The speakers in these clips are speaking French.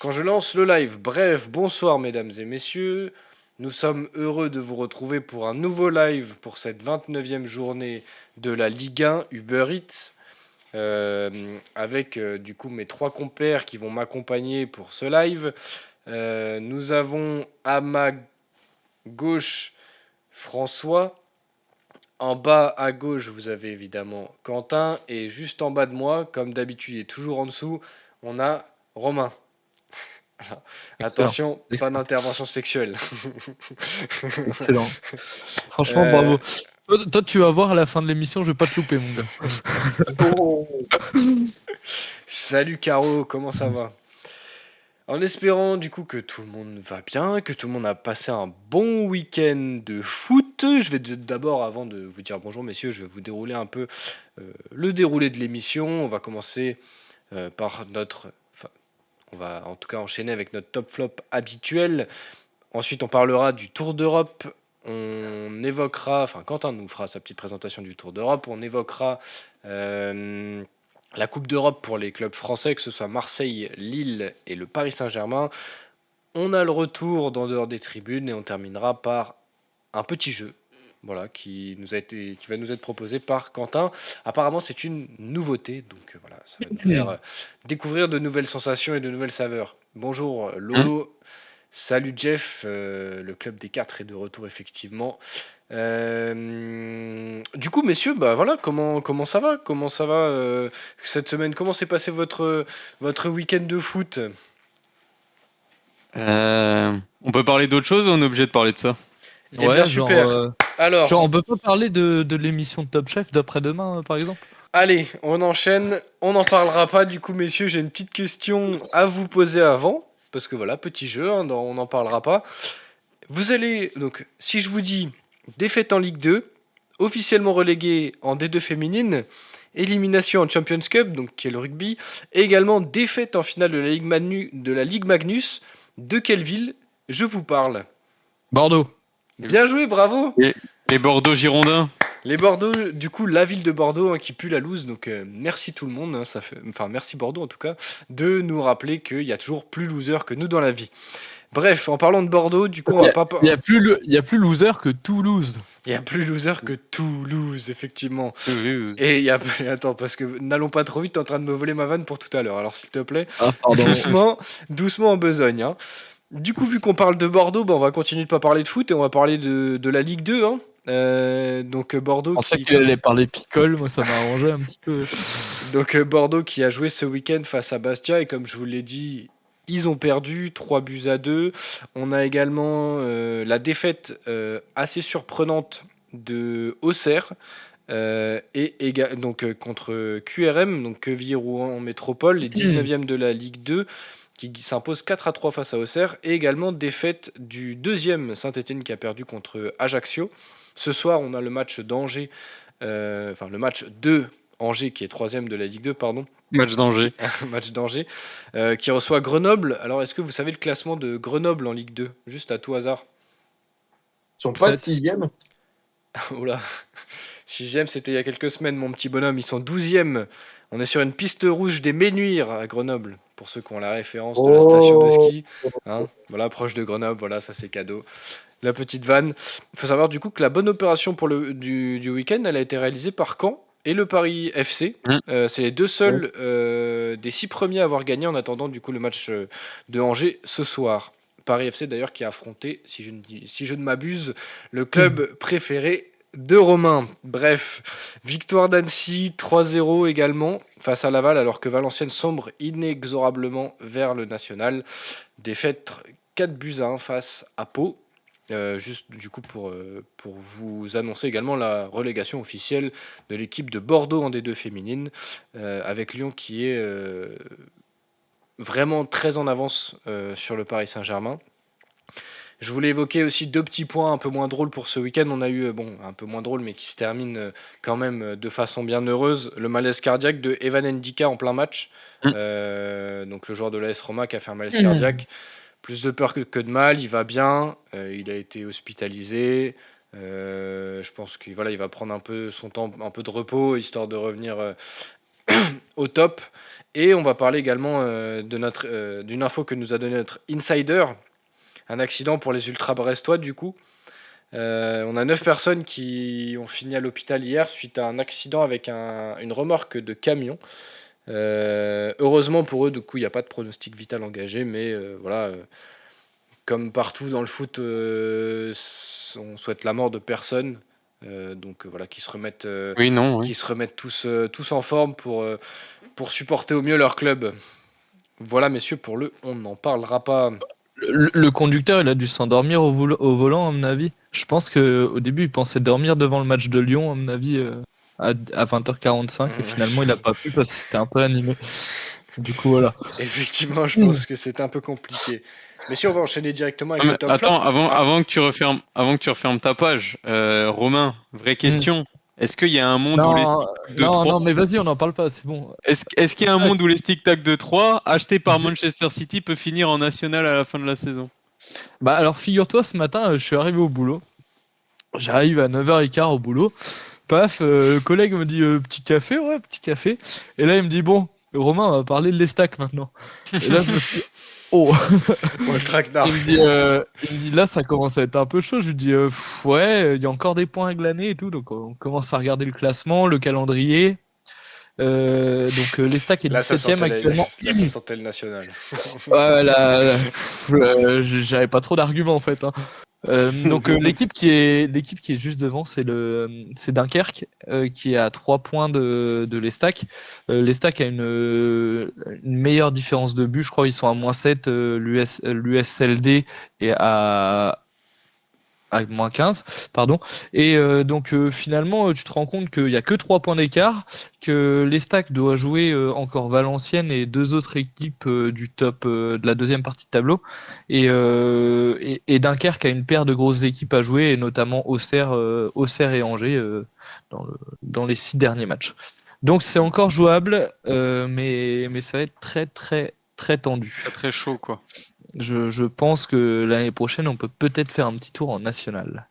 quand je lance le live. Bref, bonsoir mesdames et messieurs. Nous sommes heureux de vous retrouver pour un nouveau live pour cette 29e journée de la Ligue 1 Uber Eats. Avec du coup mes trois compères qui vont m'accompagner pour ce live. Nous avons à ma gauche François. En bas à gauche, vous avez évidemment Quentin. Et juste en bas de moi, comme d'habitude et toujours en dessous, on a Romain. Voilà. Excellent, Attention, pas excellent, d'intervention sexuelle. excellent. Franchement, Euh, bravo. Toi, tu vas voir à la fin de l'émission, je vais pas te louper, mon gars. Oh, Salut Caro, comment ça va? En espérant du coup que tout le monde va bien, que tout le monde a passé un bon week-end de foot, je vais d'abord, avant de vous dire bonjour messieurs, je vais vous dérouler un peu le déroulé de l'émission. On va commencer par notre... Enfin, on va en tout cas enchaîner avec notre top flop habituel. Ensuite, on parlera du Tour d'Europe. On évoquera, enfin Quentin nous fera sa petite présentation du Tour d'Europe. On évoquera la Coupe d'Europe pour les clubs français, que ce soit Marseille, Lille et le Paris Saint-Germain. On a le retour d'en dehors des tribunes et on terminera par un petit jeu. Voilà, qui va nous être proposé par Quentin. Apparemment, c'est une nouveauté, donc voilà, ça va nous faire découvrir de nouvelles sensations et de nouvelles saveurs. Bonjour Lolo, salut Jeff, le club des 4 est de retour effectivement. Du coup, messieurs, bah voilà, comment ça va? Comment ça va cette semaine? Comment s'est passé votre week-end de foot? On peut parler d'autre chose ou on est obligé de parler de ça? Eh bien, Ouais, super. Alors, on peut pas parler de l'émission de Top Chef d'après-demain, par exemple? allez, on enchaîne. On n'en parlera pas. Du coup, messieurs, j'ai une petite question à vous poser avant. Parce que voilà, petit jeu, hein, on n'en parlera pas. Vous allez, donc, si je vous dis défaite en Ligue 2, officiellement relégué en D2 féminine, élimination en Champions Cup, donc qui est le rugby, et également défaite en finale de la Ligue Magnus, de quelle ville je vous parle? Bordeaux. Bien joué, bravo! Et les Bordeaux Girondins? Les Bordeaux, du coup, la ville de Bordeaux hein, qui pue la loose, donc merci tout le monde, hein, enfin merci Bordeaux en tout cas, de nous rappeler qu'il y a toujours plus loser que nous dans la vie. Bref, en parlant de Bordeaux, du coup, on Il y va a, pas. il y a plus loser que Toulouse. Il y a plus loser que Toulouse, effectivement. Oui. Et il y a. Attends, parce que n'allons pas trop vite, t'es en train de me voler ma vanne pour tout à l'heure. Alors s'il te plaît, Ah, pardon. doucement, doucement en besogne. Hein. Du coup, vu qu'on parle de Bordeaux, bah, on va continuer de pas parler de foot et on va parler de la Ligue 2. Hein. Donc Je Bordeaux pensais qui. qu'il allait parler picole, moi ça m'a arrangé un petit peu. Donc Bordeaux qui a joué ce week-end face à Bastia et comme je vous l'ai dit, ils ont perdu 3 buts à 2. On a également la défaite assez surprenante de Auxerre donc contre QRM, donc Quevilly-Rouen Métropole, les 19e de la Ligue 2 qui s'impose 4-3 face à Auxerre et également défaite du deuxième Saint-Etienne qui a perdu contre Ajaccio. Ce soir, on a le match d'Angers, enfin le match de Angers qui est troisième de la Ligue 2, pardon, Match d'Angers. match d'Angers, qui reçoit Grenoble. Alors, est-ce que vous savez le classement de Grenoble en Ligue 2? Juste à tout hasard. ils sont pas 7. sixième. Oh là, sixième, c'était il y a quelques semaines, mon petit bonhomme. Ils sont 12e. On est sur une piste rouge des Ménuires à Grenoble, pour ceux qui ont la référence de la station de Oh, ski. Hein, voilà, proche de Grenoble, voilà, ça c'est cadeau. La petite vanne. Il faut savoir du coup que la bonne opération pour du week-end, elle a été réalisée par Caen et le Paris FC. C'est les deux seuls des 6 premiers à avoir gagné en attendant du coup le match de Angers ce soir. Paris FC d'ailleurs qui a affronté, si je ne m'abuse, le club préféré de Romain. Bref, victoire d'Annecy 3-0 également face à Laval alors que Valenciennes sombre inexorablement vers le national. Défaite 4 buts à 1 face à Pau. Juste du coup pour vous annoncer également la relégation officielle de l'équipe de Bordeaux en D2 féminine, avec Lyon qui est vraiment très en avance sur le Paris Saint-Germain. Je voulais évoquer aussi deux petits points un peu moins drôles pour ce week-end. On a eu, bon, un peu moins drôle, mais qui se termine quand même de façon bien heureuse, le malaise cardiaque de Evan Ndika en plein match. Donc le joueur de l'AS Roma qui a fait un malaise cardiaque. Plus de peur que de mal, il va bien, il a été hospitalisé. Je pense qu'il voilà, il va prendre un peu son temps, un peu de repos, histoire de revenir au top. Et on va parler également d'une info que nous a donné notre insider, un accident pour les ultras brestois du coup. On a 9 personnes qui ont fini à l'hôpital hier suite à un accident avec une remorque de camion. Heureusement pour eux, du coup, il n'y a pas de pronostic vital engagé, mais voilà, comme partout dans le foot, on souhaite la mort de personne. Donc voilà, qui se remettent Oui, non, oui. qui se remettent tous en forme pour supporter au mieux leur club. Voilà, messieurs, pour le on n'en parlera pas. Le conducteur, il a dû s'endormir au volant, à mon avis. Je pense qu'au début, il pensait dormir devant le match de Lyon, à mon avis, à 20h45. Et finalement, il n'a pas pu parce que c'était un peu animé. Du coup, voilà. Effectivement, je pense que c'est un peu compliqué. Messieurs, on va enchaîner directement avec Non, le mais top flop. attends, Ah, avant que tu refermes ta page, Romain, vraie question. Est-ce qu'il y a un monde où les Non, sticks de non, 3 non, mais vas-y, on n'en parle pas, c'est bon. Est-ce qu'il y a un monde où les stick tac de 3 achetés par Manchester City peut finir en national à la fin de la saison? Bah alors, figure-toi, ce matin, je suis arrivé au boulot. J'arrive à 9h15 au boulot. Paf, le collègue me dit petit café, ouais, petit café. Et là, il me dit bon, Romain, on va parler de les stacks maintenant. Et là, je me suis dit, oh. pour le traquenard. Il me dit là, ça commence à être un peu chaud. Je lui dis ouais, il y a encore des points à glaner et tout. Donc, on commence à regarder le classement, le calendrier. Donc, les stacks est Là, ça 17ème sentait, actuellement. là, ça sentait le national. Ouais, j'avais pas trop d'arguments en fait, hein. Donc l'équipe qui est juste devant, c'est Dunkerque qui est à 3 points de l'Estac. L'Estac a une meilleure différence de but, je crois ils sont à -7, l'USLD est à -15, pardon. Et donc finalement, tu te rends compte qu'il n'y a que 3 points d'écart, que l'Estac doit jouer encore Valenciennes et 2 autres équipes du top de la deuxième partie de tableau. Et Dunkerque a une paire de grosses équipes à jouer, et notamment Auxerre et Angers dans les 6 derniers matchs. Donc c'est encore jouable, mais ça va être très très très tendu. Pas très chaud, quoi. Je pense que l'année prochaine, on peut peut-être faire un petit tour en national.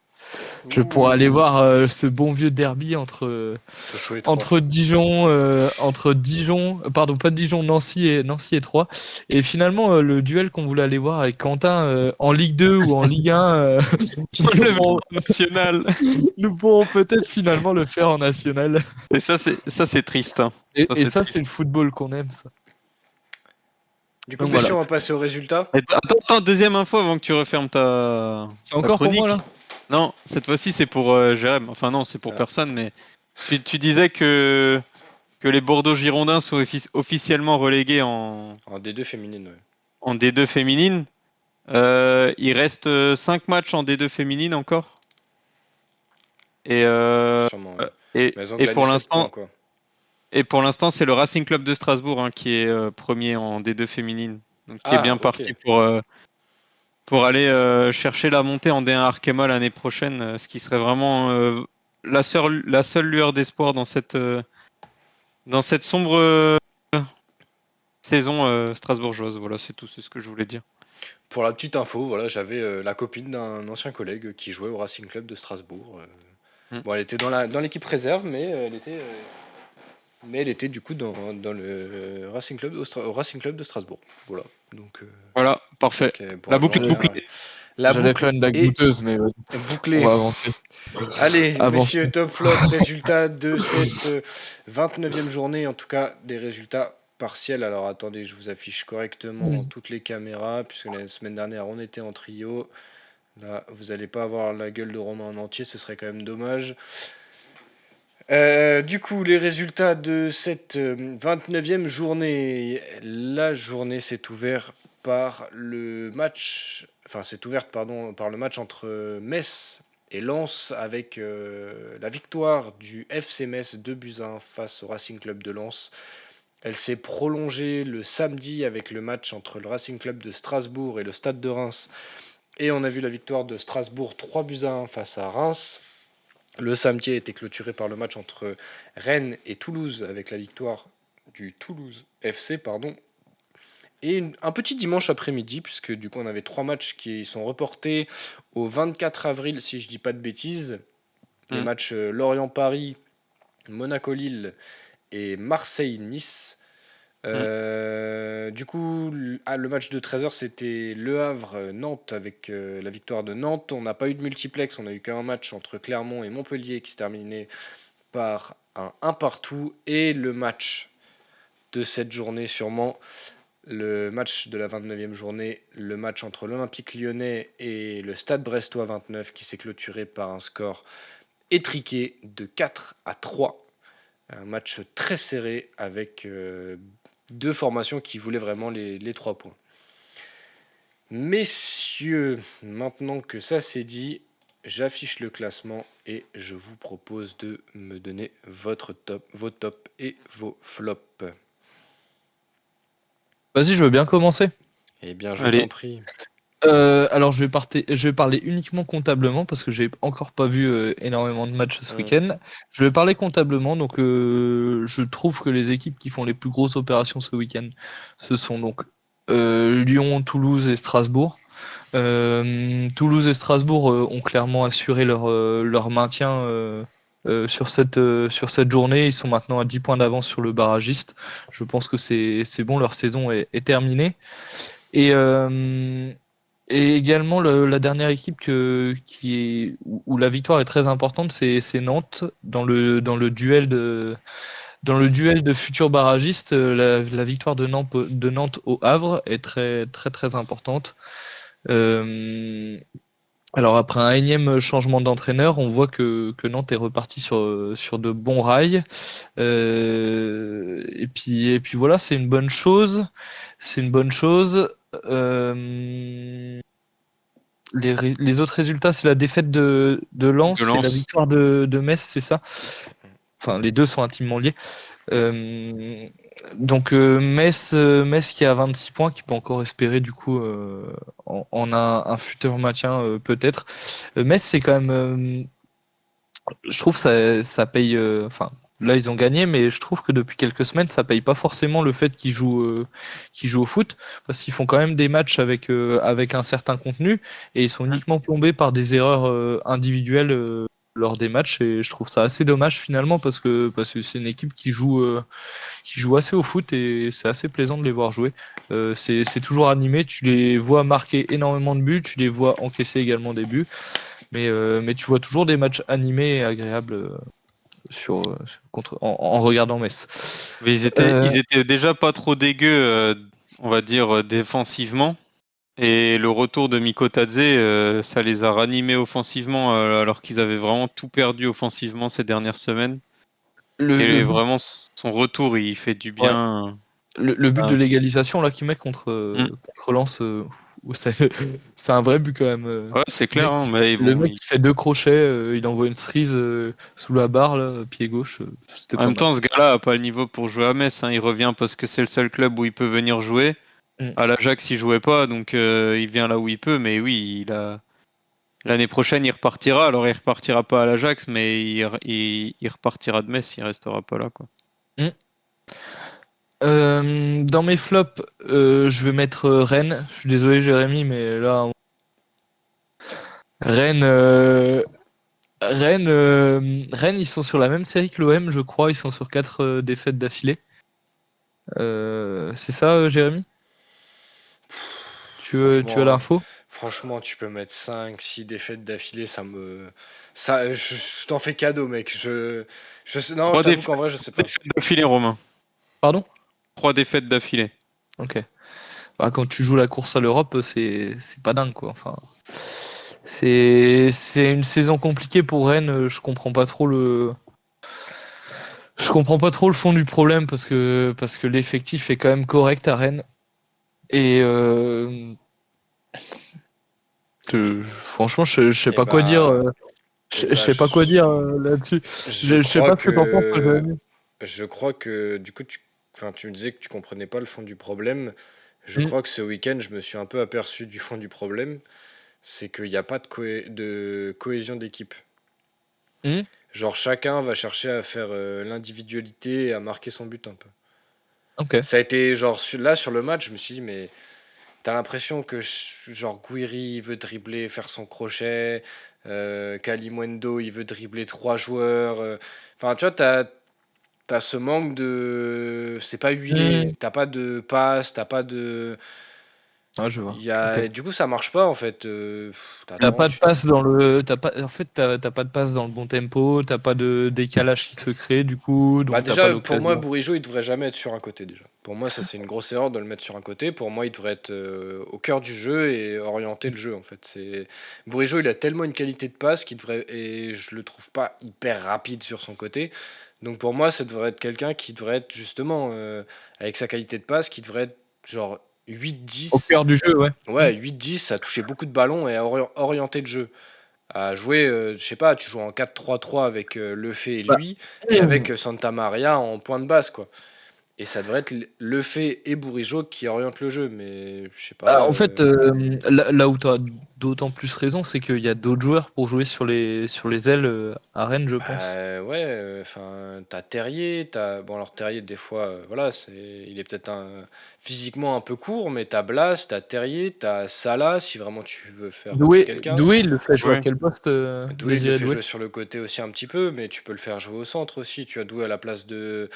Je pourrais aller voir ce bon vieux derby Sochaux et 3. entre Dijon, pardon, pas Dijon, Nancy et Troyes. Et finalement, le duel qu'on voulait aller voir avec Quentin en Ligue 2 ou en Ligue 1, Le national. nous pourrons peut-être finalement le faire en national. Et ça, c'est triste, hein. Et ça, triste. c'est le football qu'on aime, ça. Du coup, Donc messieurs, voilà. on va passer aux résultats. Attends, deuxième info avant que tu refermes C'est ta encore pour chronique. moi, là? Non, cette fois-ci c'est pour Jérém. Enfin non, c'est pour Ah. personne, mais tu disais que les Bordeaux Girondins sont officiellement relégués en En D2 féminine, ouais. D2 féminine. Il reste 5 matchs en D2 féminine encore. Et, Sûrement, ouais. Mais elles ont et gagné pour 7 points, l'instant, quoi. c'est le Racing Club de Strasbourg hein, qui est premier en D2 féminine. Donc qui est bien Ah, ok. parti pour aller chercher la montée en D1 Arkema l'année prochaine, ce qui serait vraiment la seule lueur d'espoir dans cette sombre saison strasbourgeoise. Voilà, c'est tout, c'est ce que je voulais dire. Pour la petite info, voilà, j'avais la copine d'un ancien collègue qui jouait au Racing Club de Strasbourg. Bon, elle était dans l'équipe réserve, mais elle était du coup dans le Racing Club, au Racing Club de Strasbourg. Voilà. Donc, Voilà, parfait. pour La boucle est rejoindre bouclée. la J'allais boucle faire une blague est douteuse, mais vas-y, on bouclée. va avancer. Allez, Avance. messieurs, top flop, résultat de cette 29e journée, en tout cas des résultats partiels. Alors attendez, je vous affiche correctement toutes les caméras, puisque la semaine dernière on était en trio. Là, vous n'allez pas avoir la gueule de Romain en entier, ce serait quand même dommage. Du coup, les résultats de cette 29e journée. La journée s'est ouverte par le match, enfin s'est ouverte pardon par le match entre Metz et Lens avec la victoire du FC Metz 2-1 face au Racing Club de Lens. Elle s'est prolongée le samedi avec le match entre le Racing Club de Strasbourg et le Stade de Reims. Et on a vu la victoire de Strasbourg 3-1 face à Reims. Le samedi a été clôturé par le match entre Rennes et Toulouse avec la victoire du Toulouse FC, pardon. Et un petit dimanche après-midi, puisque du coup on avait 3 matchs qui sont reportés au 24 avril, si je dis pas de bêtises. Les matchs Lorient-Paris, Monaco-Lille et Marseille-Nice. Du coup, le match de 13h, c'était Le Havre-Nantes avec la victoire de Nantes. On n'a pas eu de multiplex, on a eu qu'un match entre Clermont et Montpellier qui s'est terminé par un partout. Et le match de cette journée, sûrement, le match de la 29e journée, le match entre l'Olympique lyonnais et le Stade brestois 29 qui s'est clôturé par un score étriqué de 4-3. Un match très serré avec deux formations qui voulaient vraiment les 3 points. Messieurs, maintenant que ça c'est dit, j'affiche le classement et je vous propose de me donner vos tops et vos flops. Vas-y, je veux bien commencer. Eh bien, je Allez. t'en prie. Alors, je vais parler uniquement comptablement parce que j'ai encore pas vu énormément de matchs ce week-end. Je vais parler comptablement. Donc, je trouve que les équipes qui font les plus grosses opérations ce week-end, ce sont donc Lyon, Toulouse et Strasbourg. Toulouse et Strasbourg ont clairement assuré leur maintien sur cette journée. Ils sont maintenant à 10 points d'avance sur le barragiste. Je pense que c'est bon, leur saison est terminée. Et également, la dernière équipe où la victoire est très importante, c'est Nantes dans le duel de futurs barragistes. La victoire de Nantes au Havre est très très très importante. Alors après un énième changement d'entraîneur, on voit que Nantes est reparti sur de bons rails. Et puis voilà, c'est une bonne chose. C'est une bonne chose. Les autres résultats, c'est la défaite de Lens et la victoire de Metz, c'est ça? Enfin, les deux sont intimement liés. Donc Metz qui a 26 points, qui peut encore espérer du coup en un futur maintien peut-être. Metz, c'est quand même, je trouve ça paye. Enfin, là ils ont gagné, mais je trouve que depuis quelques semaines, ça paye pas forcément le fait qu'ils jouent au foot, parce qu'ils font quand même des matchs avec un certain contenu et ils sont uniquement plombés par des erreurs individuelles lors des matchs, et je trouve ça assez dommage finalement parce que c'est une équipe qui joue assez au foot et c'est assez plaisant de les voir jouer. C'est toujours animé, tu les vois marquer énormément de buts, tu les vois encaisser également des buts, mais tu vois toujours des matchs animés et agréables en regardant Metz. Mais ils étaient déjà pas trop dégueux, on va dire, défensivement. Et le retour de Mikotadze, ça les a ranimés offensivement, alors qu'ils avaient vraiment tout perdu offensivement ces dernières semaines. Le Et but, vraiment, son retour, il fait du ouais. bien. Le but de Ah. l'égalisation là qu'il met contre Lens, où c'est un vrai but quand même. Ouais, c'est Le clair, mec, hein, mais le bon, mec qui fait 2 crochets, il envoie une cerise sous la barre là, pied gauche, c'était en pas même mal. temps, ce gars-là a pas le niveau pour jouer à Metz, hein. Il revient parce que c'est le seul club où il peut venir jouer. Mm. À l'Ajax, il jouait pas, donc il vient là où il peut. Mais oui, l'année prochaine, il repartira. Alors, il repartira pas à l'Ajax, mais il repartira de Metz. Il restera pas là, quoi. Mm. Dans mes flops, je vais mettre Rennes. Je suis désolé Jérémy, mais là, Rennes, Rennes, ils sont sur la même série que l'OM, je crois. Ils sont sur 4 défaites d'affilée. C'est ça, Jérémy? Tu as Franchement, l'info? franchement, tu peux mettre 5, 6 défaites d'affilée, je t'en fais cadeau, mec. Non, je Trois t'avoue défaites, qu'en vrai, je sais pas. d'affilée, Romain. Pardon? 3 défaites d'affilée. Ok. Bah, quand tu joues la course à l'Europe, c'est pas dingue, quoi. Enfin, c'est une saison compliquée pour Rennes. Je comprends pas trop le fond du problème parce que l'effectif est quand même correct à Rennes. Et franchement, je sais Et pas quoi dire. bah, Je sais pas quoi dire là-dessus. je Je sais crois pas ce que t'en penses, toi, que, Jérémy. je crois que, du coup, enfin, tu me disais que tu comprenais pas le fond du problème. Je Hmm. crois que ce week-end, je me suis un peu aperçu du fond du problème. C'est qu'il n'y a pas de cohésion d'équipe. Hmm. Genre, chacun va chercher à faire l'individualité et à marquer son but un peu. Ok. Ça a été genre là sur le match, je me suis dit, mais t'as l'impression que genre Guiri il veut dribbler, faire son crochet, Kalimundo il veut dribbler 3 joueurs. Enfin, tu vois, t'as t'as ce manque de. C'est pas huilé. T'as pas de passe, t'as pas de. Ah, je vois. Il y a... Ok. Du coup, ça marche pas en fait. T'as T'attends, pas de passe dans le. En fait, t'as pas de passe dans le bon tempo, t'as pas de décalage qui se crée du coup, Bah donc t'as pas déjà, pour moi, l'occasion. Bourigeaud, il devrait jamais être sur un côté déjà. Pour moi, ça c'est une grosse erreur de le mettre sur un côté. Pour moi, il devrait être au cœur du jeu et orienter le jeu en fait. Bourigeaud, il a tellement une qualité de passe qu'il devrait et je le trouve pas hyper rapide sur son côté. Donc pour moi, ça devrait être quelqu'un qui devrait être justement avec sa qualité de passe, qui devrait être genre Au 8-10. cœur du jeu, ouais. Ouais, 8-10, à toucher beaucoup de ballons et à orienter le jeu à jouer, je sais pas, tu joues en 4-3-3 avec Lefebvre et Bah, lui, et avec Santa Maria en point de base, quoi. Et ça devrait être Lefebvre et Bourigeaud qui orientent le jeu, mais je sais pas. En fait, là où tu as d'autant plus raison, c'est qu'il y a d'autres joueurs pour jouer sur les ailes à Rennes, je pense. Bah, ouais, enfin, t'as Terrier, bon alors Terrier des fois, voilà, il est peut-être physiquement un peu court, mais t'as Blas, t'as Terrier, t'as Salah, si vraiment tu veux faire rentrer quelqu'un. Doué, il le fait jouer à Ouais. quel poste, Doué, il le Désiré fait Doué? jouer sur le côté aussi un petit peu, mais tu peux le faire jouer au centre aussi. Tu as Doué à la place de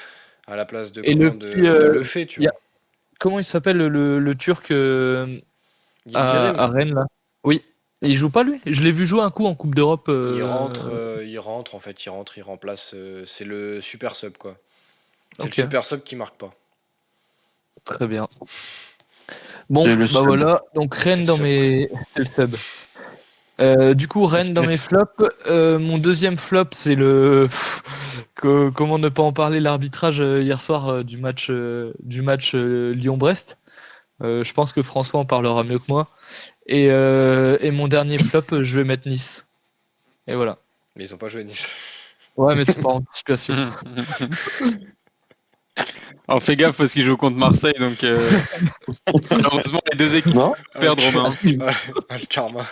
Et le comment petit, de Lefebvre, tu il y a- vois. comment il s'appelle le Turc Yildirim, à Rennes là? Oui, il joue pas lui? Je l'ai vu jouer un coup en Coupe d'Europe. il rentre en fait, il remplace. C'est le super sub quoi. C'est le Ok, super sub qui marque pas. très bien. Bon, C'est le bah sub. voilà, donc C'est Rennes le dans sub, ouais. mes. C'est le sub. Du coup, Rennes dans mes flops. Mon deuxième flop, c'est le. Comment ne pas en parler, l'arbitrage hier soir du match Lyon-Brest. Je pense que François en parlera mieux que moi. Et mon dernier flop, je vais mettre Nice. Et voilà. Mais ils ont pas joué Nice. Ouais, mais c'est par anticipation. Alors fais gaffe parce qu'ils jouent contre Marseille, donc malheureusement les deux équipes Non? perdent Romain. Ah, le karma.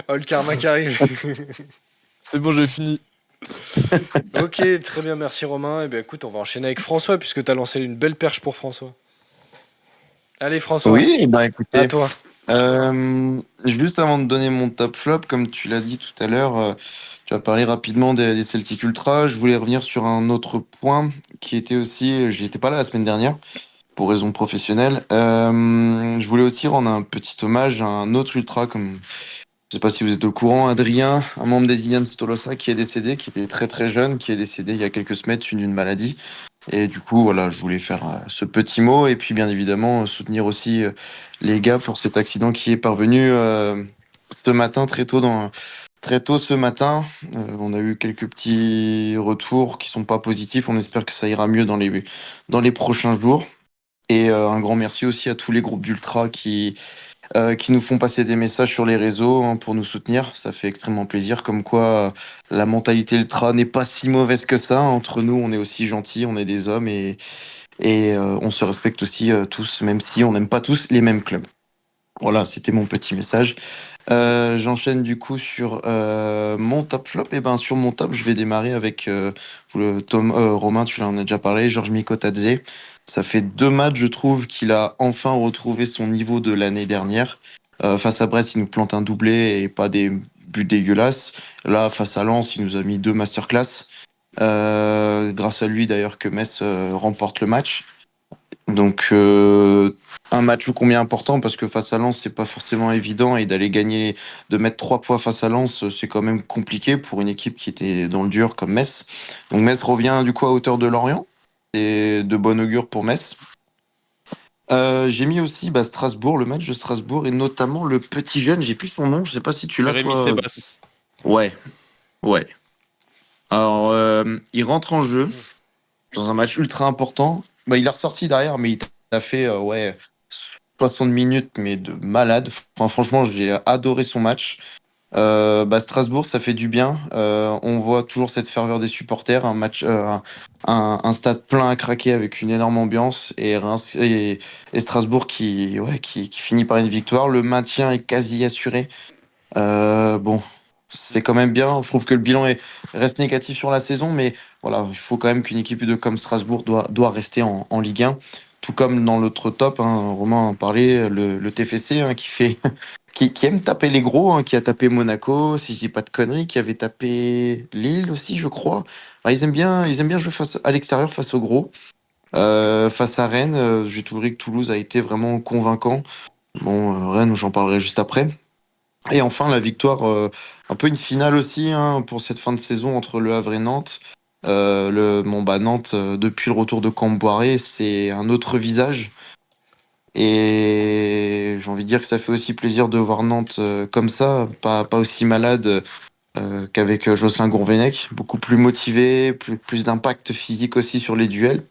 Oh, le karma qui arrive. C'est bon, j'ai fini. Ok, très bien, merci Romain. Et bien écoute, on va enchaîner avec François puisque tu as lancé une belle perche pour François. Allez François, Oui, bah à écoutez, toi. juste avant de donner mon top flop, comme tu l'as dit tout à l'heure, tu as parlé rapidement des Celtic Ultra. Je voulais revenir sur un autre point qui était aussi, j'y étais pas là la semaine dernière pour raison professionnelle. Je voulais aussi rendre un petit hommage à un autre Ultra, comme je sais pas si vous êtes au courant, Adrien, un membre des Indians Tolosa qui est décédé, qui était très très jeune, qui est décédé il y a quelques semaines suite d'une maladie. Et du coup, voilà, je voulais faire ce petit mot et puis bien évidemment soutenir aussi les gars pour cet accident qui est parvenu ce matin, très tôt ce matin. On a eu quelques petits retours qui sont pas positifs. On espère que ça ira mieux dans les prochains jours. Et un grand merci aussi à tous les groupes d'ultra qui nous font passer des messages sur les réseaux hein, pour nous soutenir. Ça fait extrêmement plaisir. Comme quoi, la mentalité ultra n'est pas si mauvaise que ça. Entre nous, on est aussi gentils, on est des hommes et on se respecte aussi tous, même si on n'aime pas tous les mêmes clubs. Voilà, c'était mon petit message. J'enchaîne du coup sur mon top flop. Et ben sur mon top, je vais démarrer avec Romain, tu en as déjà parlé, Georges Mikotadze. Ça fait 2 matchs, je trouve, qu'il a enfin retrouvé son niveau de l'année dernière. Face à Brest, il nous plante un doublé et pas des buts dégueulasses. Là, face à Lens, il nous a mis 2 masterclass. Grâce à lui d'ailleurs que Metz remporte le match. Donc un match ô combien important parce que face à Lens c'est pas forcément évident et d'aller gagner, de mettre 3 points face à Lens c'est quand même compliqué pour une équipe qui était dans le dur comme Metz. Donc Metz revient du coup à hauteur de Lorient et de bon augure pour Metz. J'ai mis aussi Strasbourg, le match de Strasbourg et notamment le petit jeune, j'ai plus son nom, je sais pas si tu l'as Rémi toi. Sébas. Ouais, ouais. Alors il rentre en jeu dans un match ultra important. Bah, il a ressorti derrière, mais il a fait 60 minutes, mais de malade. Enfin, franchement, j'ai adoré son match. Strasbourg, ça fait du bien. On voit toujours cette ferveur des supporters, un stade plein à craquer avec une énorme ambiance et Strasbourg qui finit par une victoire. Le maintien est quasi assuré. Bon, c'est quand même bien. Je trouve que reste négatif sur la saison, mais voilà, il faut quand même qu'une équipe comme Strasbourg doit rester en Ligue 1. Tout comme dans l'autre top, hein, Romain en parlait, le TFC hein, qui aime taper les gros, hein, qui a tapé Monaco, si je dis pas de conneries, qui avait tapé Lille aussi, je crois. Enfin, ils aiment bien jouer à l'extérieur face aux gros. Face à Rennes, j'ai trouvé que Toulouse a été vraiment convaincant. Bon, Rennes, j'en parlerai juste après. Et enfin, la victoire, un peu une finale aussi hein, pour cette fin de saison entre Le Havre et Nantes. Nantes, depuis le retour de Camboiré, c'est un autre visage. Et j'ai envie de dire que ça fait aussi plaisir de voir Nantes comme ça, pas aussi malade qu'avec Jocelyn Gourvenec, beaucoup plus motivé, plus d'impact physique aussi sur les duels.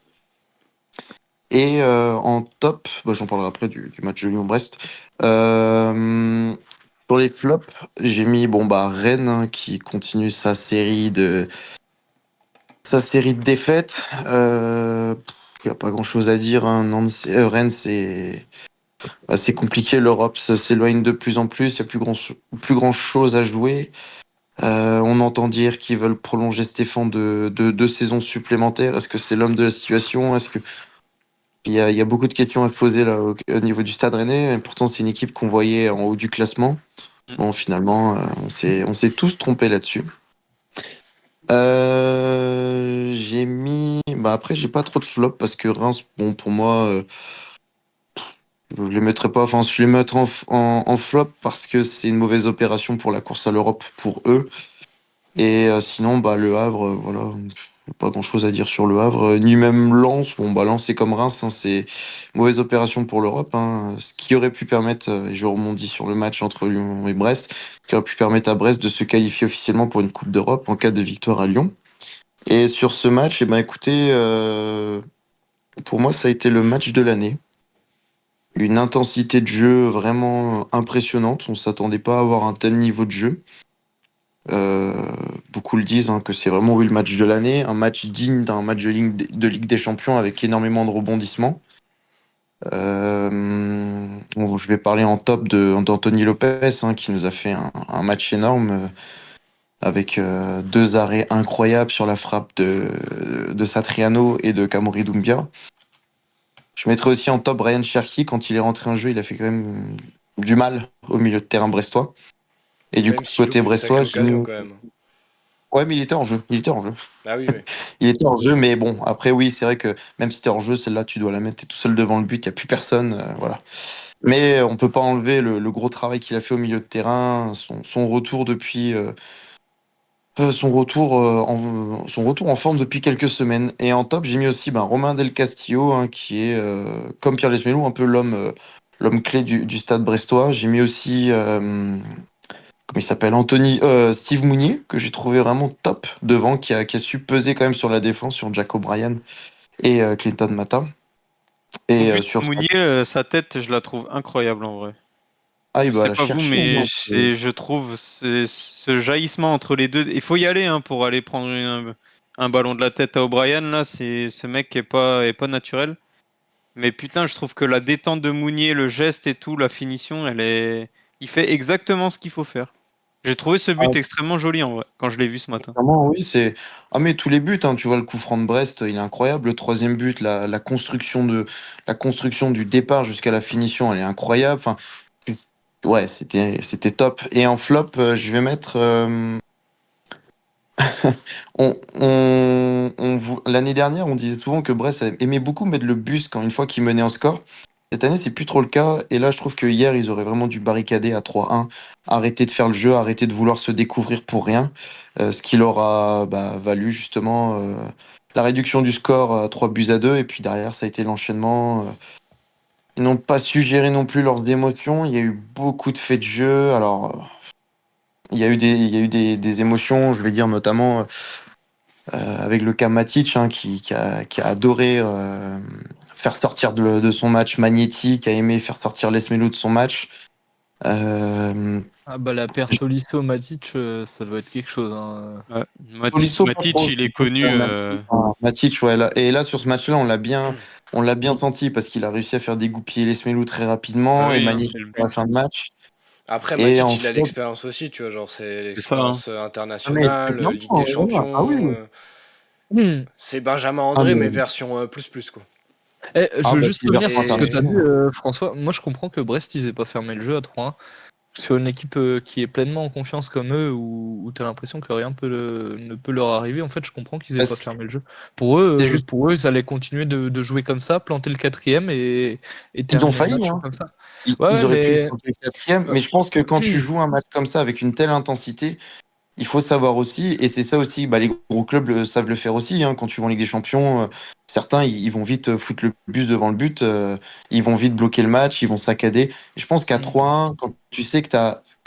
Et en top, j'en parlerai après du match de Lyon-Brest. Pour les flops, j'ai mis Rennes hein, qui continue sa série de défaites. Il n'y a pas grand-chose à dire. Hein. Rennes, c'est compliqué. L'Europe s'éloigne de plus en plus. Il n'y a plus grand-chose à jouer. On entend dire qu'ils veulent prolonger Stéphane de 2 saisons supplémentaires. Est-ce que c'est l'homme de la situation? Est-ce que il y a beaucoup de questions à se poser là, au niveau du Stade Rennais. Et pourtant, c'est une équipe qu'on voyait en haut du classement. Bon, finalement, on s'est tous trompés là-dessus. J'ai mis. Après, j'ai pas trop de flop parce que Reims, bon, pour moi, je les mettrais pas. Enfin, je les mettrais en flop parce que c'est une mauvaise opération pour la course à l'Europe pour eux. Et sinon, le Havre, voilà. Pas grand chose à dire sur le Havre, ni même Lens. Lens c'est comme Reims, hein, c'est mauvaise opération pour l'Europe. Hein. Ce qui aurait pu permettre, et je rebondis sur le match entre Lyon et Brest, qui aurait pu permettre à Brest de se qualifier officiellement pour une Coupe d'Europe en cas de victoire à Lyon. Et sur ce match, écoutez, pour moi, ça a été le match de l'année. Une intensité de jeu vraiment impressionnante. On s'attendait pas à avoir un tel niveau de jeu. Euh, Beaucoup le disent hein, que c'est vraiment le match de l'année, un match digne d'un match de Ligue des Champions avec énormément de rebondissements. Je vais parler en top d'Anthony Lopez hein, qui nous a fait un match énorme avec 2 arrêts incroyables sur la frappe de Satriano et de Kamori Doumbia. Je mettrai aussi en top Ryan Cherki quand il est rentré en jeu, il a fait quand même du mal au milieu de terrain brestois. Et du Même s'il côté loupe une sacrée brestois, j'ai mis... occasion quand même. Ouais, mais il était en jeu. Il était en jeu. Ah oui, oui. Il était hors jeu, mais bon, après, oui, c'est vrai que même si t'es hors jeu, celle-là, tu dois la mettre, t'es tout seul devant le but, il n'y a plus personne, voilà. Mais on peut pas enlever le gros travail qu'il a fait au milieu de terrain, son retour depuis. Son retour en forme depuis quelques semaines. Et en top, j'ai mis aussi Romain Del Castillo, hein, qui est, comme Pierre Lesmelou, un peu l'homme clé du stade brestois. J'ai mis aussi, comment il s'appelle, Steve Mounier, que j'ai trouvé vraiment top devant, qui a su peser quand même sur la défense, sur Jack O'Brien et Clinton Mata. Au Et but sur de Mounier, sa tête, je la trouve incroyable en vrai. Je elle sais a pas vous, cherché. mais Hein. je trouve ce jaillissement entre les deux. Il faut y aller hein, pour aller prendre un ballon de la tête à O'Brien. Là, c'est ce mec qui est pas naturel. Mais putain, je trouve que la détente de Mounier, le geste et tout, la finition, il fait exactement ce qu'il faut faire. J'ai trouvé ce but extrêmement joli en vrai, quand je l'ai vu ce matin. Clairement, oui, c'est. Ah, mais tous les buts, hein, tu vois, le coup franc de Brest, il est incroyable. Le troisième but, la construction du départ jusqu'à la finition, elle est incroyable. Enfin, ouais, c'était top. Et en flop, je vais mettre. L'année dernière, on disait souvent que Brest aimait beaucoup mettre le bus quand une fois qu'ils menaient en score. Cette année, c'est plus trop le cas. Et là, je trouve que hier, ils auraient vraiment dû barricader à 3-1, arrêter de faire le jeu, arrêter de vouloir se découvrir pour rien. Ce qui leur a valu justement la réduction du score à 3 buts à 2. Et puis derrière, ça a été l'enchaînement. Ils n'ont pas su gérer non plus leurs émotions. Il y a eu beaucoup de faits de jeu. Alors, il y a eu des émotions, je vais dire notamment. Avec le cas Matic hein, qui a adoré faire sortir de son match Magnetti, qui a aimé faire sortir Lesmelo de son match. Ah la perte Tolisso-Matic, ça doit être quelque chose. Hein. Ouais. Tolisso, pas Matic, trop. il est connu. Matic, ouais, et là sur ce match-là, on l'a bien senti parce qu'il a réussi à faire dégoupiller Lesmelo très Bah rapidement et oui, hein, Magnetti c'est le à la but. fin de match. Après, Et Matic, en il a flop, l'expérience aussi, tu vois, genre c'est C'est ça. Hein. l'expérience ah, mais internationale, clairement, Ligue des voilà. Ah oui. Champions. Hmm. C'est Benjamin Ah, André, mais mais, version plus, quoi. Je veux juste c'est revenir sur ce que version tu as dit, Et internationale. François. Moi, je comprends que Brest, ils aient pas fermé le jeu à 3-1. sur une équipe qui est pleinement en confiance comme eux, où tu as l'impression que rien ne peut leur arriver, en fait, je comprends qu'ils aient Bah, pas c'est fermé le jeu. c'est juste, Pour eux, ils allaient continuer de jouer comme ça, planter le quatrième et ils ont terminer le failli, match hein. comme ça. Ils, Ouais, ils ouais, auraient pu mais prendre le quatrième, euh, mais je pense que quand tu joues un match comme ça avec une telle intensité, il faut savoir aussi, et c'est ça aussi, bah, les gros clubs savent le faire aussi, hein, quand tu vas en Ligue des Champions, certains ils vont vite foutre le bus devant le but, ils vont vite bloquer le match, ils vont saccader. Et je pense qu'à mm, 3-1, quand tu sais que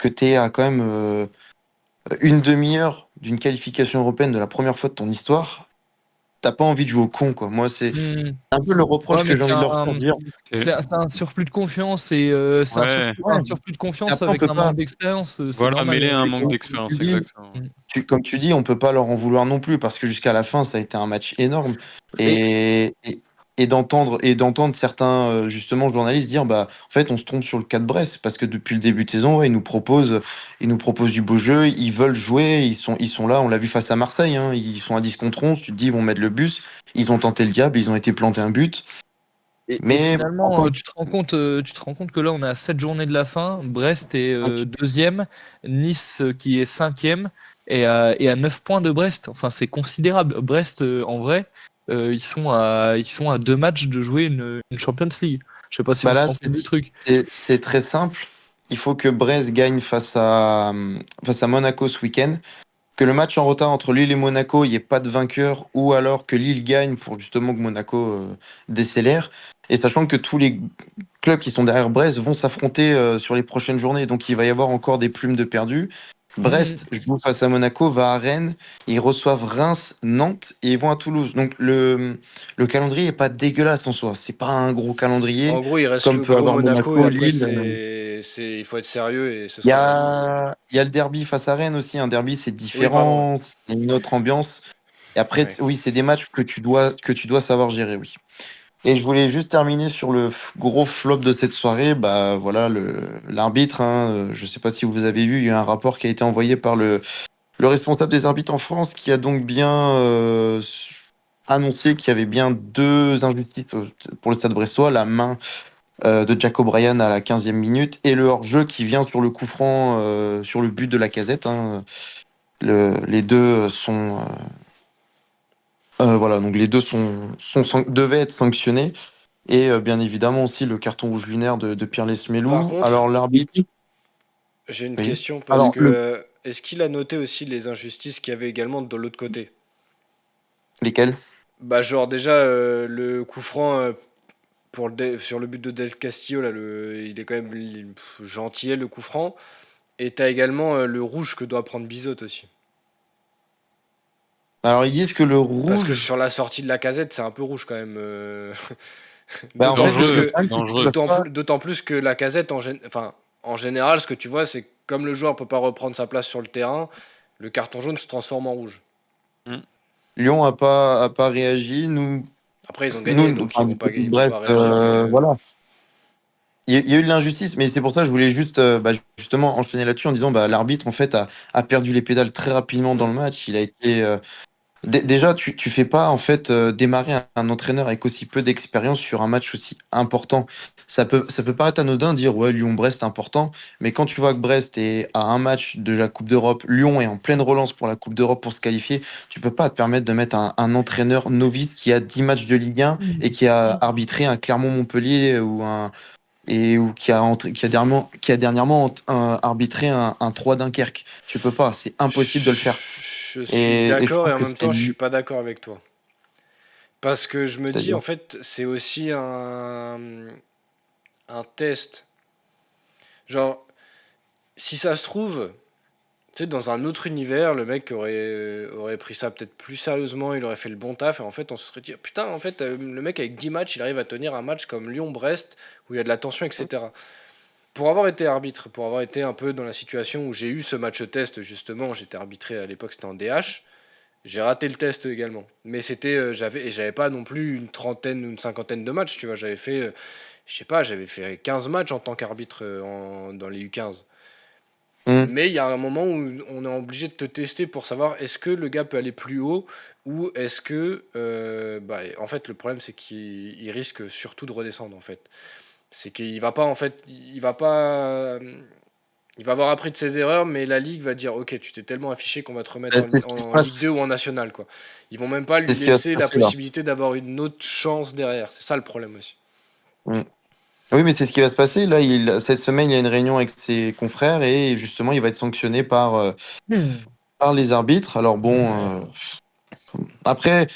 tu es à quand même une demi-heure d'une qualification européenne de la première fois de ton histoire, t'as pas envie de jouer au con, quoi. Moi, c'est mm. un peu le Ouais, reproche mais que j'ai envie de leur faire dire. C'est- c'est un surplus de confiance et Ouais, un Ouais, surplus de et confiance après, on avec peut un pas, manque d'expérience, c'est voilà, normal. mêler un manque comme tu d'expérience, dis, exactement. Mm. comme tu dis, on peut pas leur en vouloir non plus parce que jusqu'à la fin, ça a été un match énorme. Et Et d'entendre certains justement journalistes dire bah en fait on se trompe sur le cas de Brest parce que depuis le début de saison ouais, ils nous proposent du beau jeu, ils veulent jouer, ils sont là, on l'a vu face à Marseille, hein, ils sont à 10 contre 11, tu te dis ils vont mettre le bus, ils ont tenté le diable, ils ont été plantés un but, Et mais finalement, encore tu te rends compte que là, on est à 7 journées de la fin. Brest est un deuxième, Nice qui est cinquième et à 9 points de Brest. Enfin, c'est considérable. Brest, en vrai, ils sont à 2 matchs de jouer une Champions League. Je sais pas si on bah se là rend compte du truc. c'est très simple, il faut que Brest gagne face à Monaco ce week-end. Que le match en retard entre Lille et Monaco, il n'y ait pas de vainqueur, ou alors que Lille gagne pour justement que Monaco décélère. Et sachant que tous les clubs qui sont derrière Brest vont s'affronter sur les prochaines journées, donc il va y avoir encore des plumes de perdus. Mhm. Brest joue face à Monaco, va à Rennes, ils reçoivent Reims, Nantes et ils vont à Toulouse. Donc le calendrier est pas dégueulasse en soi. C'est pas un gros calendrier En gros, il reste comme le peut gros avoir Monaco et Monaco, après, Lille. il faut être sérieux et ce Il y sera Rennes. a le derby face à Rennes aussi. Un derby, c'est Oui, pardon, ouais. différent, c'est une autre ambiance. Et après, Ouais. oui, c'est des matchs que tu dois savoir gérer, oui. Et je voulais juste terminer sur le gros flop de cette soirée. Bah voilà, l'arbitre, hein, je sais pas si vous avez vu, il y a un rapport qui a été envoyé par le responsable des arbitres en France qui a donc bien annoncé qu'il y avait bien deux injustices pour le Stade brestois, la main de Jack O'Brien à la 15e minute et le hors-jeu qui vient sur le coup franc sur le but de la casette, hein. Les deux voilà, donc les deux devaient être sanctionnés. Et bien évidemment aussi le carton rouge lunaire de Pierre Par Lesmelou. contre, Alors l'arbitre, j'ai une oui. question parce Alors que est-ce qu'il a noté aussi les injustices qu'il y avait également de l'autre côté? lesquels? Bah, genre déjà le coup franc sur le but de Del Castillo là, il est quand même gentil le coup franc. Et t'as également le rouge que doit prendre Bizot aussi. Alors ils disent que le Parce que rouge, sur la sortie de la casette, c'est un peu rouge quand même. bah en D'autant fait plus le Dangereux, que problème c'est qu'ils dangereux. peuvent pas. d'autant plus que la casette enfin, en général, ce que tu vois, c'est que comme le joueur peut pas reprendre sa place sur le terrain, le carton jaune se transforme en rouge. Mm. Lyon a pas réagi. Nous, Après, ils ont gagné, nous, donc enfin, du côté de ils vont pas Brest, réagir. Mais voilà. Il y a eu de l'injustice, mais c'est pour ça que je voulais juste bah, justement enchaîner là-dessus en disant bah, l'arbitre en fait a perdu les pédales très rapidement dans mm. le match. Il a été déjà tu fais pas en fait démarrer un entraîneur avec aussi peu d'expérience sur un match aussi important. Ça peut paraître anodin de dire ouais Lyon-Brest important, mais quand tu vois que Brest est à un match de la Coupe d'Europe, Lyon est en pleine relance pour la Coupe d'Europe pour se qualifier, tu peux pas te permettre de mettre un entraîneur novice qui a 10 matchs de Ligue 1 et qui a arbitré un Clermont-Montpellier ou qui a dernièrement arbitré un 3 Dunkerque. Tu peux pas, c'est impossible de le faire. Je suis Et je d'accord et pense en que même c'est temps, je suis pas d'accord avec toi. Parce que je me dis, c'est-à-dire. en fait, c'est aussi un test. Genre, si ça se trouve, tu sais, dans un autre univers, le mec aurait pris ça peut-être plus sérieusement, il aurait fait le bon taf, et en fait, on se serait dit, putain, en fait, le mec avec 10 matchs, il arrive à tenir un match comme Lyon-Brest, où il y a de la tension, etc. Pour avoir été arbitre, pour avoir été un peu dans la situation où j'ai eu ce match test, justement, j'étais arbitré à l'époque, c'était en DH, j'ai raté le test également. Mais j'avais pas non plus une trentaine ou une cinquantaine de matchs, tu vois, j'avais fait, je sais pas, j'avais fait 15 matchs en tant qu'arbitre dans les U15. Hmm. Mais il y a un moment où on est obligé de te tester pour savoir est-ce que le gars peut aller plus haut ou est-ce que bah, en fait le problème c'est qu'il risque surtout de redescendre en fait. C'est qu'il va pas en fait il va pas Il va avoir appris de ses erreurs, mais la Ligue va dire ok, tu t'es tellement affiché qu'on va te remettre C'est ce qui se en Ligue passe. 2 ou en National, quoi. Ils vont même pas lui C'est ce qui va se laisser la passer là. possibilité d'avoir une autre chance derrière. C'est ça le problème aussi. Mm. Oui, mais c'est ce qui va se passer. Là, cette semaine, il y a une réunion avec ses confrères et justement, il va être sanctionné par les arbitres. Alors bon, après,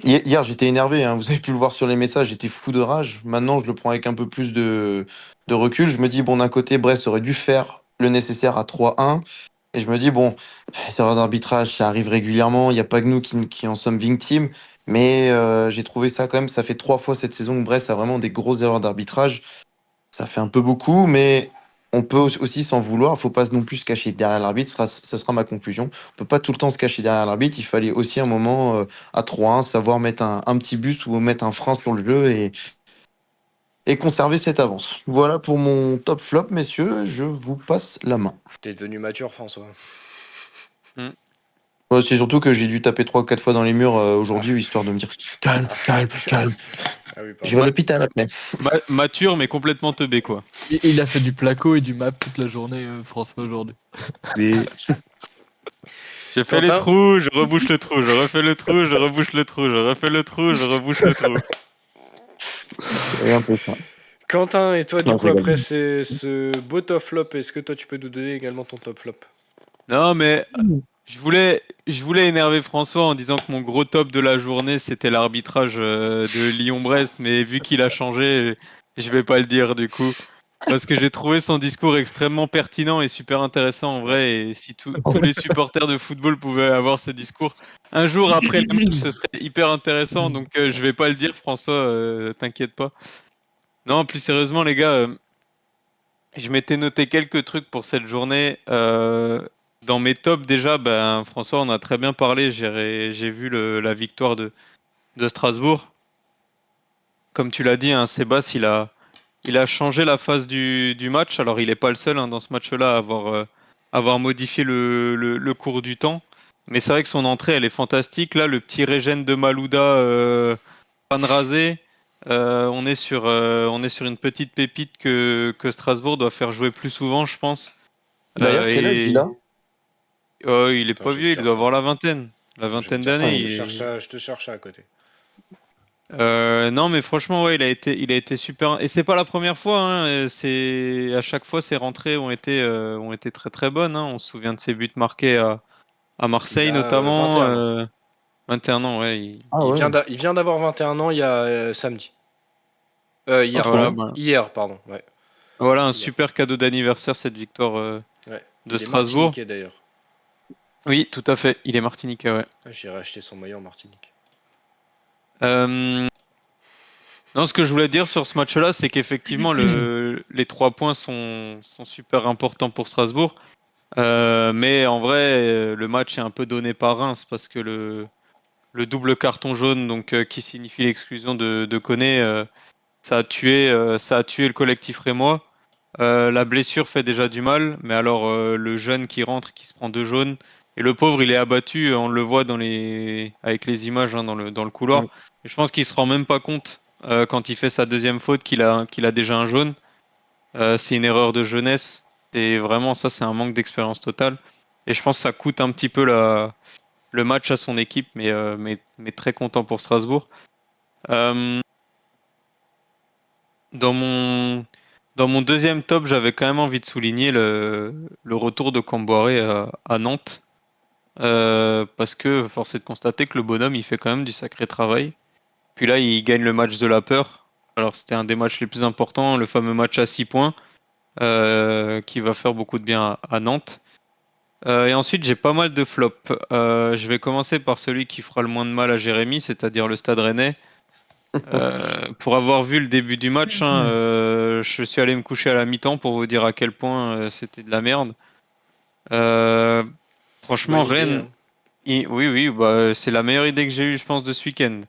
hier, j'étais énervé, hein. Vous avez pu le voir sur les messages, j'étais fou de rage. Maintenant, je le prends avec un peu plus de recul. Je me dis, bon, d'un côté, Brest aurait dû faire le nécessaire à 3-1. Et je me dis, bon, les erreurs d'arbitrage, ça arrive régulièrement. Il n'y a pas que nous qui en sommes victimes. Mais j'ai trouvé ça quand même, ça fait 3 fois cette saison que Brest a vraiment des grosses erreurs d'arbitrage. Ça fait un peu beaucoup, mais on peut aussi s'en vouloir. Il faut pas non plus se cacher derrière l'arbitre. Ça sera ma conclusion. On peut pas tout le temps se cacher derrière l'arbitre. Il fallait aussi un moment à 3-1 savoir mettre un petit but ou mettre un frein sur le jeu et conserver cette avance. Voilà pour mon top flop, messieurs. Je vous passe la main. T'es devenu mature, François. C'est surtout que j'ai dû taper 3 ou 4 fois dans les murs aujourd'hui, histoire de me dire calme, calme, calme. Ah oui, Je vais pardon. à l'hôpital après. Mature, mais complètement teubé, quoi. Il a fait du placo et du map toute la journée, François, aujourd'hui. Mais J'ai fait les Quentin trous, je rebouche le trou, je refais le trou, je rebouche le trou, je refais le trou, je rebouche le trou. c'est un peu ça. Quentin, et toi, du Non, coup, je rigole. après ce beau top flop, est-ce que toi, tu peux nous donner également ton top flop? Non, mais je voulais énerver François en disant que mon gros top de la journée, c'était l'arbitrage de Lyon-Brest, mais vu qu'il a changé, je vais pas le dire du coup. Parce que j'ai trouvé son discours extrêmement pertinent et super intéressant en Ouais. vrai. Et si tous les supporters de football pouvaient avoir ce discours un jour après le match, ce serait hyper intéressant. Donc je vais pas le dire, François, t'inquiète pas. Non, plus sérieusement, les gars, je m'étais noté quelques trucs pour cette journée. Dans mes tops, déjà, ben, François en a très bien parlé. J'ai vu la victoire de Strasbourg. Comme tu l'as dit, hein, Sébastien, il a changé la phase du match. Alors, il n'est pas le seul hein, dans ce match-là à avoir modifié le cours du temps. Mais c'est vrai que son entrée, elle est fantastique. Là, le petit régène de Malouda, fan rasé. On est sur une petite pépite que Strasbourg doit faire jouer plus souvent, je pense. D'ailleurs, quel âge il Et a? il est Attends, pas je vais te vieux, il dire doit ça. avoir la vingtaine. La Attends, je vais te vingtaine dire ça. d'années. Putain, Je te cherche ça à côté. Non, mais franchement, ouais, il a été super. Et c'est pas la première fois. Hein, c'est à chaque fois ses rentrées ont été très très bonnes. Hein. On se souvient de ses buts marqués à Il Marseille a notamment. 21 ans. 21 ans, ouais. Ah ouais. Il vient d'avoir 21 ans il y a samedi. Ah, Hier, trop Voilà, pardon. bien. voilà. Hier, pardon. Ouais, Voilà un hier. super cadeau d'anniversaire cette victoire Ouais. de Il est Strasbourg. martiniquais d'ailleurs. Oui, tout à fait. Il est martiniquais, ouais. Ah, j'irai acheter son maillot en Martinique. Euh, Non, ce que je voulais dire sur ce match-là, c'est qu'effectivement, les 3 points sont super importants pour Strasbourg. Mais en vrai, le match est un peu donné par Reims parce que le double carton jaune, donc qui signifie l'exclusion de Koné, ça a tué le collectif rémois. La blessure fait déjà du mal, mais alors le jeune qui rentre, qui se prend 2 jaunes, et le pauvre, il est abattu, on le voit avec les images hein, dans le couloir. Mm. Et je pense qu'il se rend même pas compte quand il fait sa deuxième faute qu'il a déjà un jaune. C'est une erreur de jeunesse. Et vraiment, ça, c'est un manque d'expérience totale. Et je pense que ça coûte un petit peu le match à son équipe, mais très content pour Strasbourg. Euh, dans mon, dans mon deuxième top, j'avais quand même envie de souligner le retour de Camboiré à Nantes. Parce que force est de constater que le bonhomme, il fait quand même du sacré travail. Puis là, il gagne le match de la peur. Alors, c'était un des matchs les plus importants, le fameux match à 6 points, qui va faire beaucoup de bien à Nantes. Et ensuite, j'ai pas mal de flops. Je vais commencer par celui qui fera le moins de mal à Jérémy, c'est-à-dire le Stade Rennais. Pour avoir vu le début du match, hein, je suis allé me coucher à la mi-temps pour vous dire à quel point c'était de la merde. Euh, Franchement, Bonne idée, Rennes, hein. oui, oui, bah, c'est la meilleure idée que j'ai eue, je pense, de ce week-end.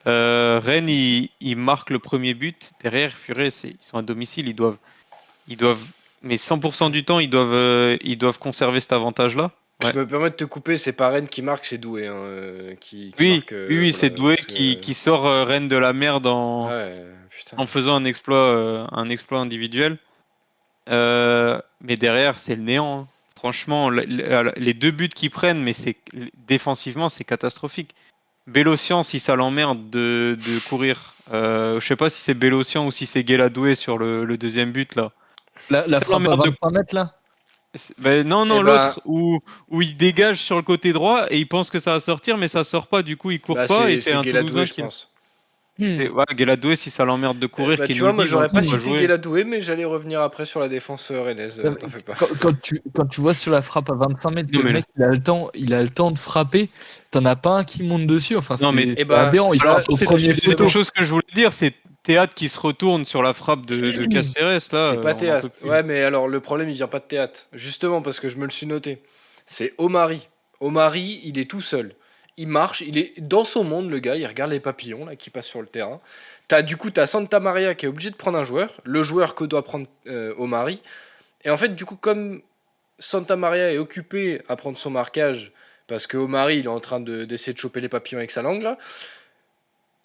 Rennes, ils marquent le premier but. Derrière, purée, ils sont à domicile, ils doivent, mais 100% du temps, ils doivent conserver cet avantage-là. Je Ouais. me permets de te couper, c'est pas Rennes qui marque, c'est Doué hein, qui Oui, marque. oui, oui, c'est Voilà, Doué parce que. qui sort Rennes de la merde en, Ouais, putain. en faisant un exploit individuel. Mais derrière, c'est le néant, hein. Franchement, les 2 buts qu'ils prennent, mais défensivement, c'est catastrophique. Bélocian, si ça l'emmerde de courir, je sais pas si c'est Bélocian ou si c'est Guéladoué sur le deuxième but là. Si La ça frappe à l'emmerde 25 mètres là. Ben non, Eh ben, l'autre où il dégage sur le côté droit et il pense que ça va sortir, mais ça sort pas. Du coup, il court bah pas et c'est c'est c'est un Guéladoué, Toulousain je qui. pense. C'est ouais, Guéladoué, si ça l'emmerde de courir, Bah qu'il tu nous vois, le moi dise, on j'aurais pas va cité jouer. Guéladoué, mais j'allais revenir après sur la défense rennaise, Non, mais t'en fais pas. quand tu vois sur la frappe à 25 mètres que Non le mais, mec il a le temps de frapper, t'en as pas un qui monte dessus. Enfin, non, mais Eh c'est ben, aberrant. Il ça, passe au ça premier c'est poteau. autre chose que je voulais dire, c'est Théâtre qui se retourne sur la frappe de Caceres, là, c'est pas on n'en théâtre. peut plus. Ouais, mais alors le problème, il vient pas de théâtre. Justement, parce que je me le suis noté. C'est Omari. Omari, il est tout seul. Il marche, il est dans son monde, le gars, il regarde les papillons là qui passent sur le terrain. T'as Santa Maria qui est obligé de prendre un joueur, le joueur que doit prendre Omari. Et en fait, du coup, comme Santa Maria est occupé à prendre son marquage, parce que Omari, il est en train d'essayer de choper les papillons avec sa langue là,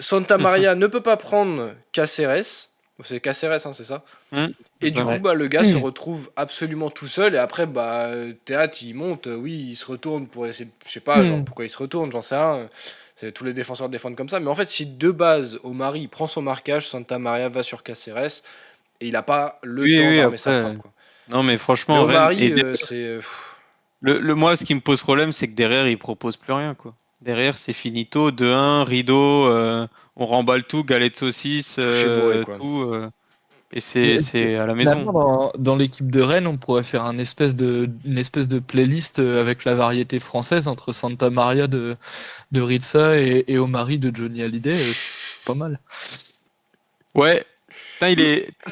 Santa Maria ne peut pas prendre Caceres. C'est Caceres, hein, c'est ça. C'est Et du ça. coup, Ouais. bah, le gars se retrouve absolument tout seul. Et après, bah, Théâtre, il monte. Oui, il se retourne pour essayer. Je sais pas, genre, pourquoi il se retourne, j'en sais rien. Tous les défenseurs défendent comme ça. Mais en fait, si de base, Omari il prend son marquage, Santa Maria va sur Caceres. Et il a pas le Oui, temps oui, d'armer sa après. frappe, quoi. Non, mais Mais franchement, Rennes. Omari, c'est. Moi, ce qui me pose problème, c'est que derrière, ils proposent plus rien, quoi. Derrière, c'est finito, 2-1, rideau, on remballe tout, galette saucisse, Touché bourré, quoi. tout, et Mais c'est à la maison. finalement, dans l'équipe de Rennes, on pourrait faire une espèce de playlist avec la variété française entre Santa Maria de Ritza et Omari de Johnny Hallyday. C'est pas mal. Ouais, putain,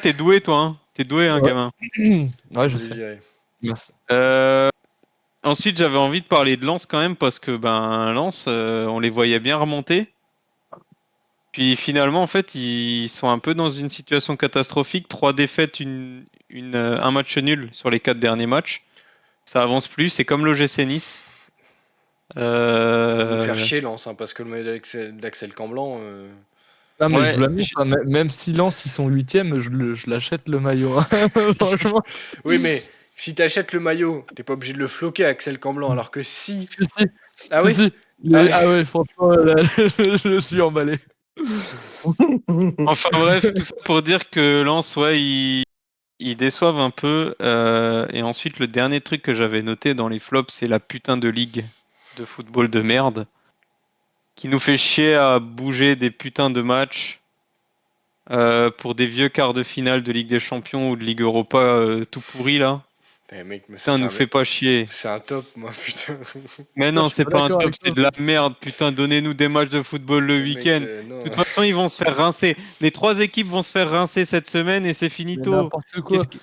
t'es doué, toi, hein. T'es doué, hein, Ouais, gamin. ouais, Je je l'ai sais. viré. Merci. Ensuite, j'avais envie de parler de Lens quand même, parce que, ben, Lens, on les voyait bien remonter. Puis finalement, en fait, ils sont un peu dans une situation catastrophique. 3 défaites, un match nul sur les 4 derniers matchs. Ça avance plus, c'est comme l'OGC Nice. Ils vont nous faire Euh, chier, Lens, hein, parce que le maillot d'Axel Camblan. Non, mais je Ouais, vous l'annonce, hein, même si Lens, ils sont 8e, je l'achète le maillot, hein. Franchement. Oui, mais si t'achètes le maillot, t'es pas obligé de le floquer à Axel Camblan, alors que si. Si, si, Ah si, oui. si. Ah oui. Ah ouais, franchement, là, je suis emballé. enfin bref, tout ça pour dire que Lens, ouais, ils déçoivent un peu. Et ensuite, le dernier truc que j'avais noté dans les flops, c'est la putain de ligue de football de merde qui nous fait chier à bouger des putains de matchs pour des vieux quarts de finale de Ligue des Champions ou de Ligue Europa tout pourris là. Eh, mec, mais Putain, nous fait pas chier. c'est un top, moi, putain. Mais Moi, non, je suis c'est pas pas un d'accord top, avec c'est toi. de la merde. Putain, donnez-nous des matchs de football le Eh, mec, week-end. non. De toute façon, ils vont se faire rincer. Les 3 équipes vont se faire rincer cette semaine et c'est Mais finito. n'importe Qu'est-ce quoi. qui-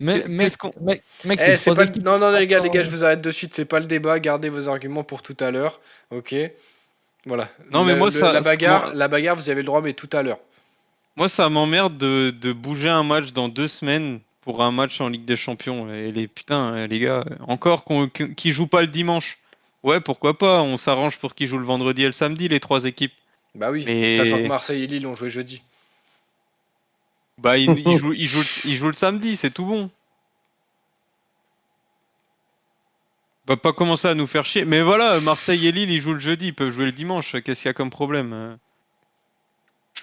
Mais, qu'est-ce qu'on. les Eh, c'est trois pas équipes. non, non, les gars, Attends, je vous arrête de suite. C'est pas le débat. Gardez vos arguments pour tout à l'heure. Ok. Voilà. Non, mais moi, La bagarre, vous avez le droit, mais tout à l'heure. moi, ça m'emmerde de bouger un match dans 2 semaines pour un match en Ligue des Champions. Et putain, les gars, encore qu'ils jouent pas le dimanche. Ouais, pourquoi pas. On s'arrange pour qu'ils jouent le vendredi et le samedi, les 3 équipes. Bah oui, sachant que Mais Marseille et Lille ont joué jeudi. bah, ils jouent le samedi, c'est tout bon. Va pas commencer à nous faire chier. Mais voilà, Marseille et Lille, ils jouent le jeudi, ils peuvent jouer le dimanche. Qu'est-ce qu'il y a comme problème?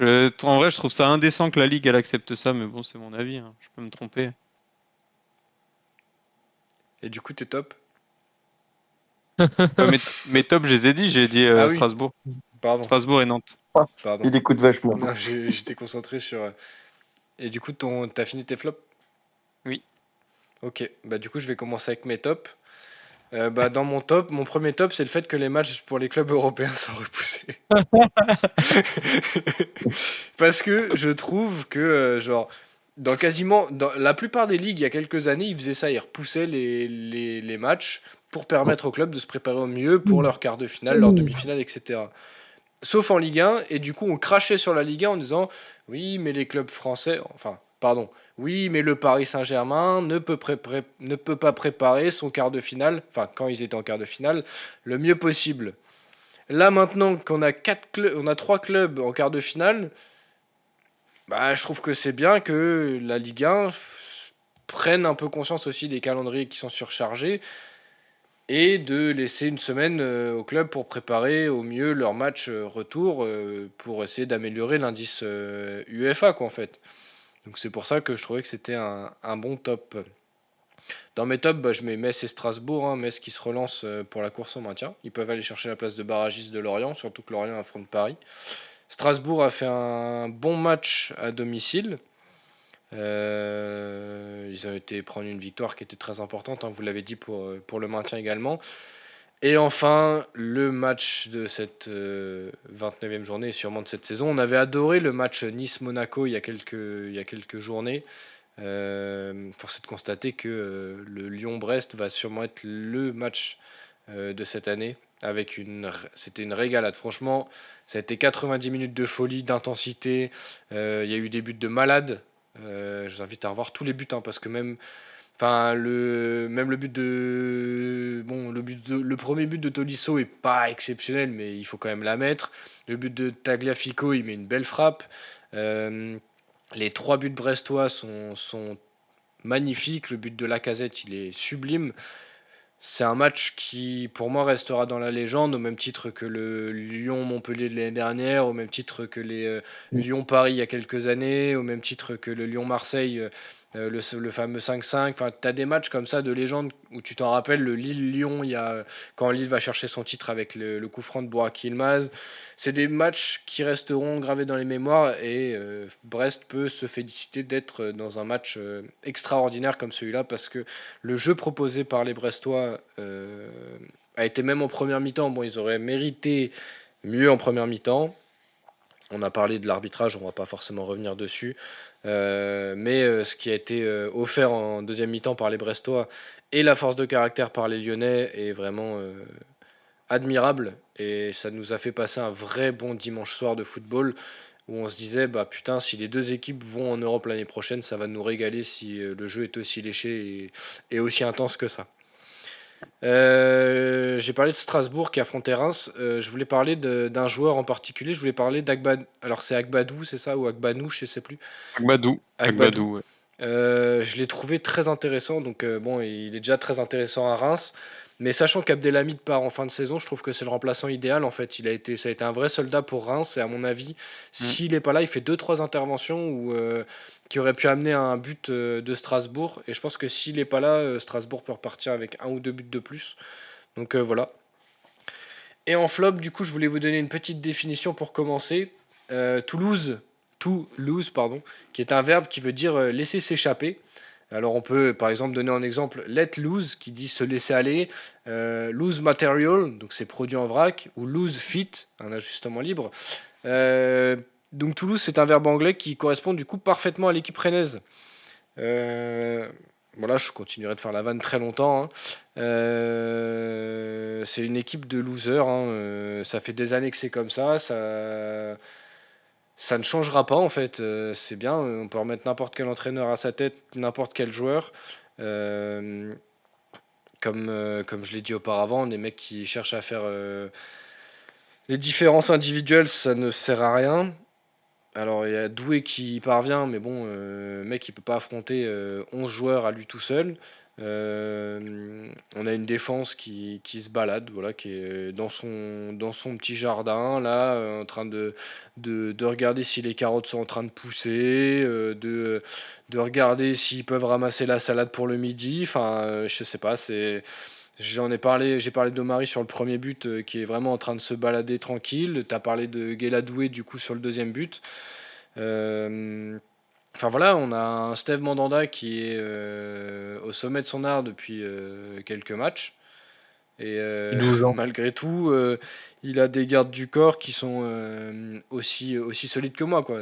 En vrai, je trouve ça indécent que la Ligue, elle accepte ça, mais bon, c'est mon avis, hein. Je peux me tromper. Et du coup, t'es top. Ouais, mes tops, je les ai dit, j'ai dit Ah oui, Strasbourg. pardon. Strasbourg et Nantes. Pardon. Il écoute vachement. Non, j'étais concentré sur. Et du coup, t'as fini tes flops? Oui. Ok. Bah du coup, je vais commencer avec mes tops. Bah, dans mon top, mon premier top, c'est le fait que les matchs pour les clubs européens sont repoussés. Parce que je trouve que, genre, dans la plupart des ligues, il y a quelques années, ils faisaient ça, ils repoussaient les matchs pour permettre aux clubs de se préparer au mieux pour leur quart de finale, leur demi-finale, etc. Sauf en Ligue 1, et du coup, on crachait sur la Ligue 1 en disant oui, mais les clubs français, enfin, pardon, oui, mais le Paris Saint-Germain ne peut pas préparer son quart de finale, enfin, quand ils étaient en quart de finale, le mieux possible. Là, maintenant qu'on a on a 3 clubs en quart de finale, bah, je trouve que c'est bien que la Ligue 1 prennent un peu conscience aussi des calendriers qui sont surchargés et de laisser une semaine au club pour préparer au mieux leur match retour pour essayer d'améliorer l'indice UEFA quoi en fait. Donc c'est pour ça que je trouvais que c'était un bon top. Dans mes tops, bah, je mets Metz et Strasbourg, hein. Metz qui se relance pour la course au maintien. Ils peuvent aller chercher la place de barragiste de Lorient, surtout que Lorient affronte Paris. Strasbourg a fait un bon match à domicile. Ils ont été prendre une victoire qui était très importante, hein, vous l'avez dit, pour le maintien également. Et enfin, le match de cette 29e journée, et sûrement de cette saison. On avait adoré le match Nice-Monaco il y a quelques journées. Force est de constater que le Lyon-Brest va sûrement être le match de cette année. C'était une régalade. Franchement, ça a été 90 minutes de folie, d'intensité. Il y a eu des buts de malade. Je vous invite à revoir tous les buts, hein, parce que enfin, même le but de, bon, le premier but de Tolisso est pas exceptionnel, mais il faut quand même la mettre. Le but de Tagliafico, il met une belle frappe. Euh, les trois buts brestois sont magnifiques. Le but de Lacazette, il est sublime. C'est un match qui, pour moi, restera dans la légende, au même titre que le Lyon-Montpellier de l'année dernière, au même titre que les Lyon-Paris il y a quelques années, au même titre que le Lyon-Marseille, le fameux 5-5. Enfin, tu as des matchs comme ça de légende où tu t'en rappelles, le Lille-Lyon, quand Lille va chercher son titre avec le coup franc de Burak Yilmaz. C'est des matchs qui resteront gravés dans les mémoires et Brest peut se féliciter d'être dans un match extraordinaire comme celui-là parce que le jeu proposé par les Brestois a été même en première mi-temps. Bon, ils auraient mérité mieux en première mi-temps. On a parlé de l'arbitrage, on va pas forcément revenir dessus. Mais ce qui a été offert en deuxième mi-temps par les Brestois et la force de caractère par les Lyonnais est vraiment admirable. Et ça nous a fait passer un vrai bon dimanche soir de football où on se disait, bah putain, si les deux équipes vont en Europe l'année prochaine, ça va nous régaler si le jeu est aussi léché et aussi intense que ça. J'ai parlé de Strasbourg qui affrontait Reims. Je voulais parler d'un joueur en particulier. Je voulais parler d'Agbad. Alors c'est Agbadou, c'est ça, ou Agbanou, je sais plus. Agbadou. Agbadou. Agbadou, ouais. Je l'ai trouvé très intéressant. Donc bon, il est déjà très intéressant à Reims. Mais sachant qu'Abdelhamid part en fin de saison, je trouve que c'est le remplaçant idéal. En fait, ça a été un vrai soldat pour Reims. Et à mon avis, Mm. s'il n'est pas là, il fait 2-3 interventions qui auraient pu amener à un but de Strasbourg. Et je pense que s'il n'est pas là, Strasbourg peut repartir avec un ou deux buts de plus. Donc voilà. Et en flop, du coup, je voulais vous donner une petite définition pour commencer. Toulouse, pardon, qui est un verbe qui veut dire laisser s'échapper. Alors on peut par exemple donner un exemple let loose qui dit se laisser aller, loose material, donc c'est produit en vrac, ou loose fit, un ajustement libre. Euh, donc Toulouse c'est un verbe anglais qui correspond du coup parfaitement à l'équipe rennaise. Euh, voilà, je continuerai de faire la vanne très longtemps, hein. C'est une équipe de losers, hein. Ça fait des années que c'est comme ça ne changera pas en fait. C'est bien, on peut remettre n'importe quel entraîneur à sa tête, n'importe quel joueur. Euh, comme je l'ai dit auparavant, des mecs qui cherchent à faire les différences individuelles, ça ne sert à rien. Alors il y a Doué qui y parvient, mais bon, mec il peut pas affronter 11 joueurs à lui tout seul. On a une défense qui se balade, voilà, qui est dans son petit jardin, là, en train de regarder si les carottes sont en train de pousser, de regarder s'ils peuvent ramasser la salade pour le midi. Enfin, je sais pas, j'ai parlé d'Omari sur le premier but qui est vraiment en train de se balader tranquille. T'as parlé de Guéladoué du coup sur le deuxième but. Euh, Enfin voilà, on a un Steve Mandanda qui est au sommet de son art depuis quelques matchs. Et 12 ans. malgré tout, il a des gardes du corps qui sont aussi solides que moi, quoi.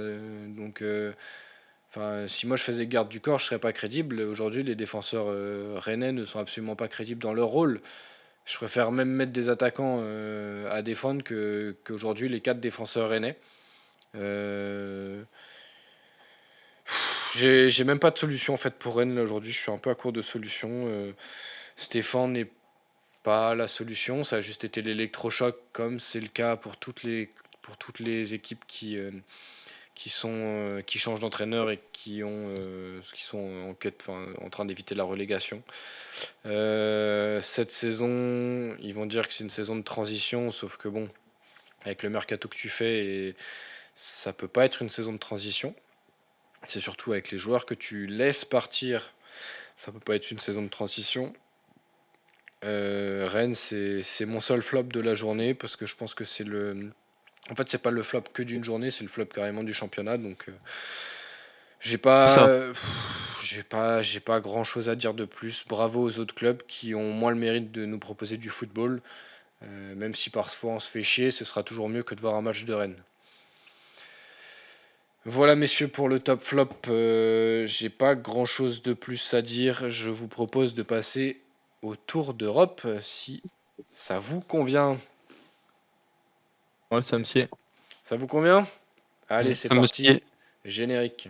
Enfin, si moi je faisais garde du corps, je serais pas crédible. Aujourd'hui, les défenseurs rennais ne sont absolument pas crédibles dans leur rôle. Je préfère même mettre des attaquants à défendre qu'aujourd'hui les quatre défenseurs rennais. Euh, j'ai même pas de solution en fait pour Rennes là aujourd'hui. Je suis un peu à court de solutions. Stéphane n'est pas la solution. Ça a juste été l'électrochoc, comme c'est le cas pour toutes les équipes qui changent d'entraîneur et qui sont en train d'éviter la relégation. Cette saison, ils vont dire que c'est une saison de transition, sauf que bon, avec le mercato que tu fais, ça peut pas être une saison de transition. C'est surtout avec les joueurs que tu laisses partir, ça peut pas être une saison de transition. Rennes, c'est mon seul flop de la journée parce que je pense que en fait, c'est pas le flop que d'une journée, c'est le flop carrément du championnat. Donc, j'ai Ça. pas, j'ai pas grand chose à dire de plus. Bravo aux autres clubs qui ont moins le mérite de nous proposer du football. Même si parfois on se fait chier, ce sera toujours mieux que de voir un match de Rennes. Voilà, messieurs, pour le top flop. J'ai pas grand chose de plus à dire. Je vous propose de passer au tour d'Europe si ça vous convient. Ouais, ça me sied. Ça vous convient? Allez, c'est Ça me parti. sied. Générique.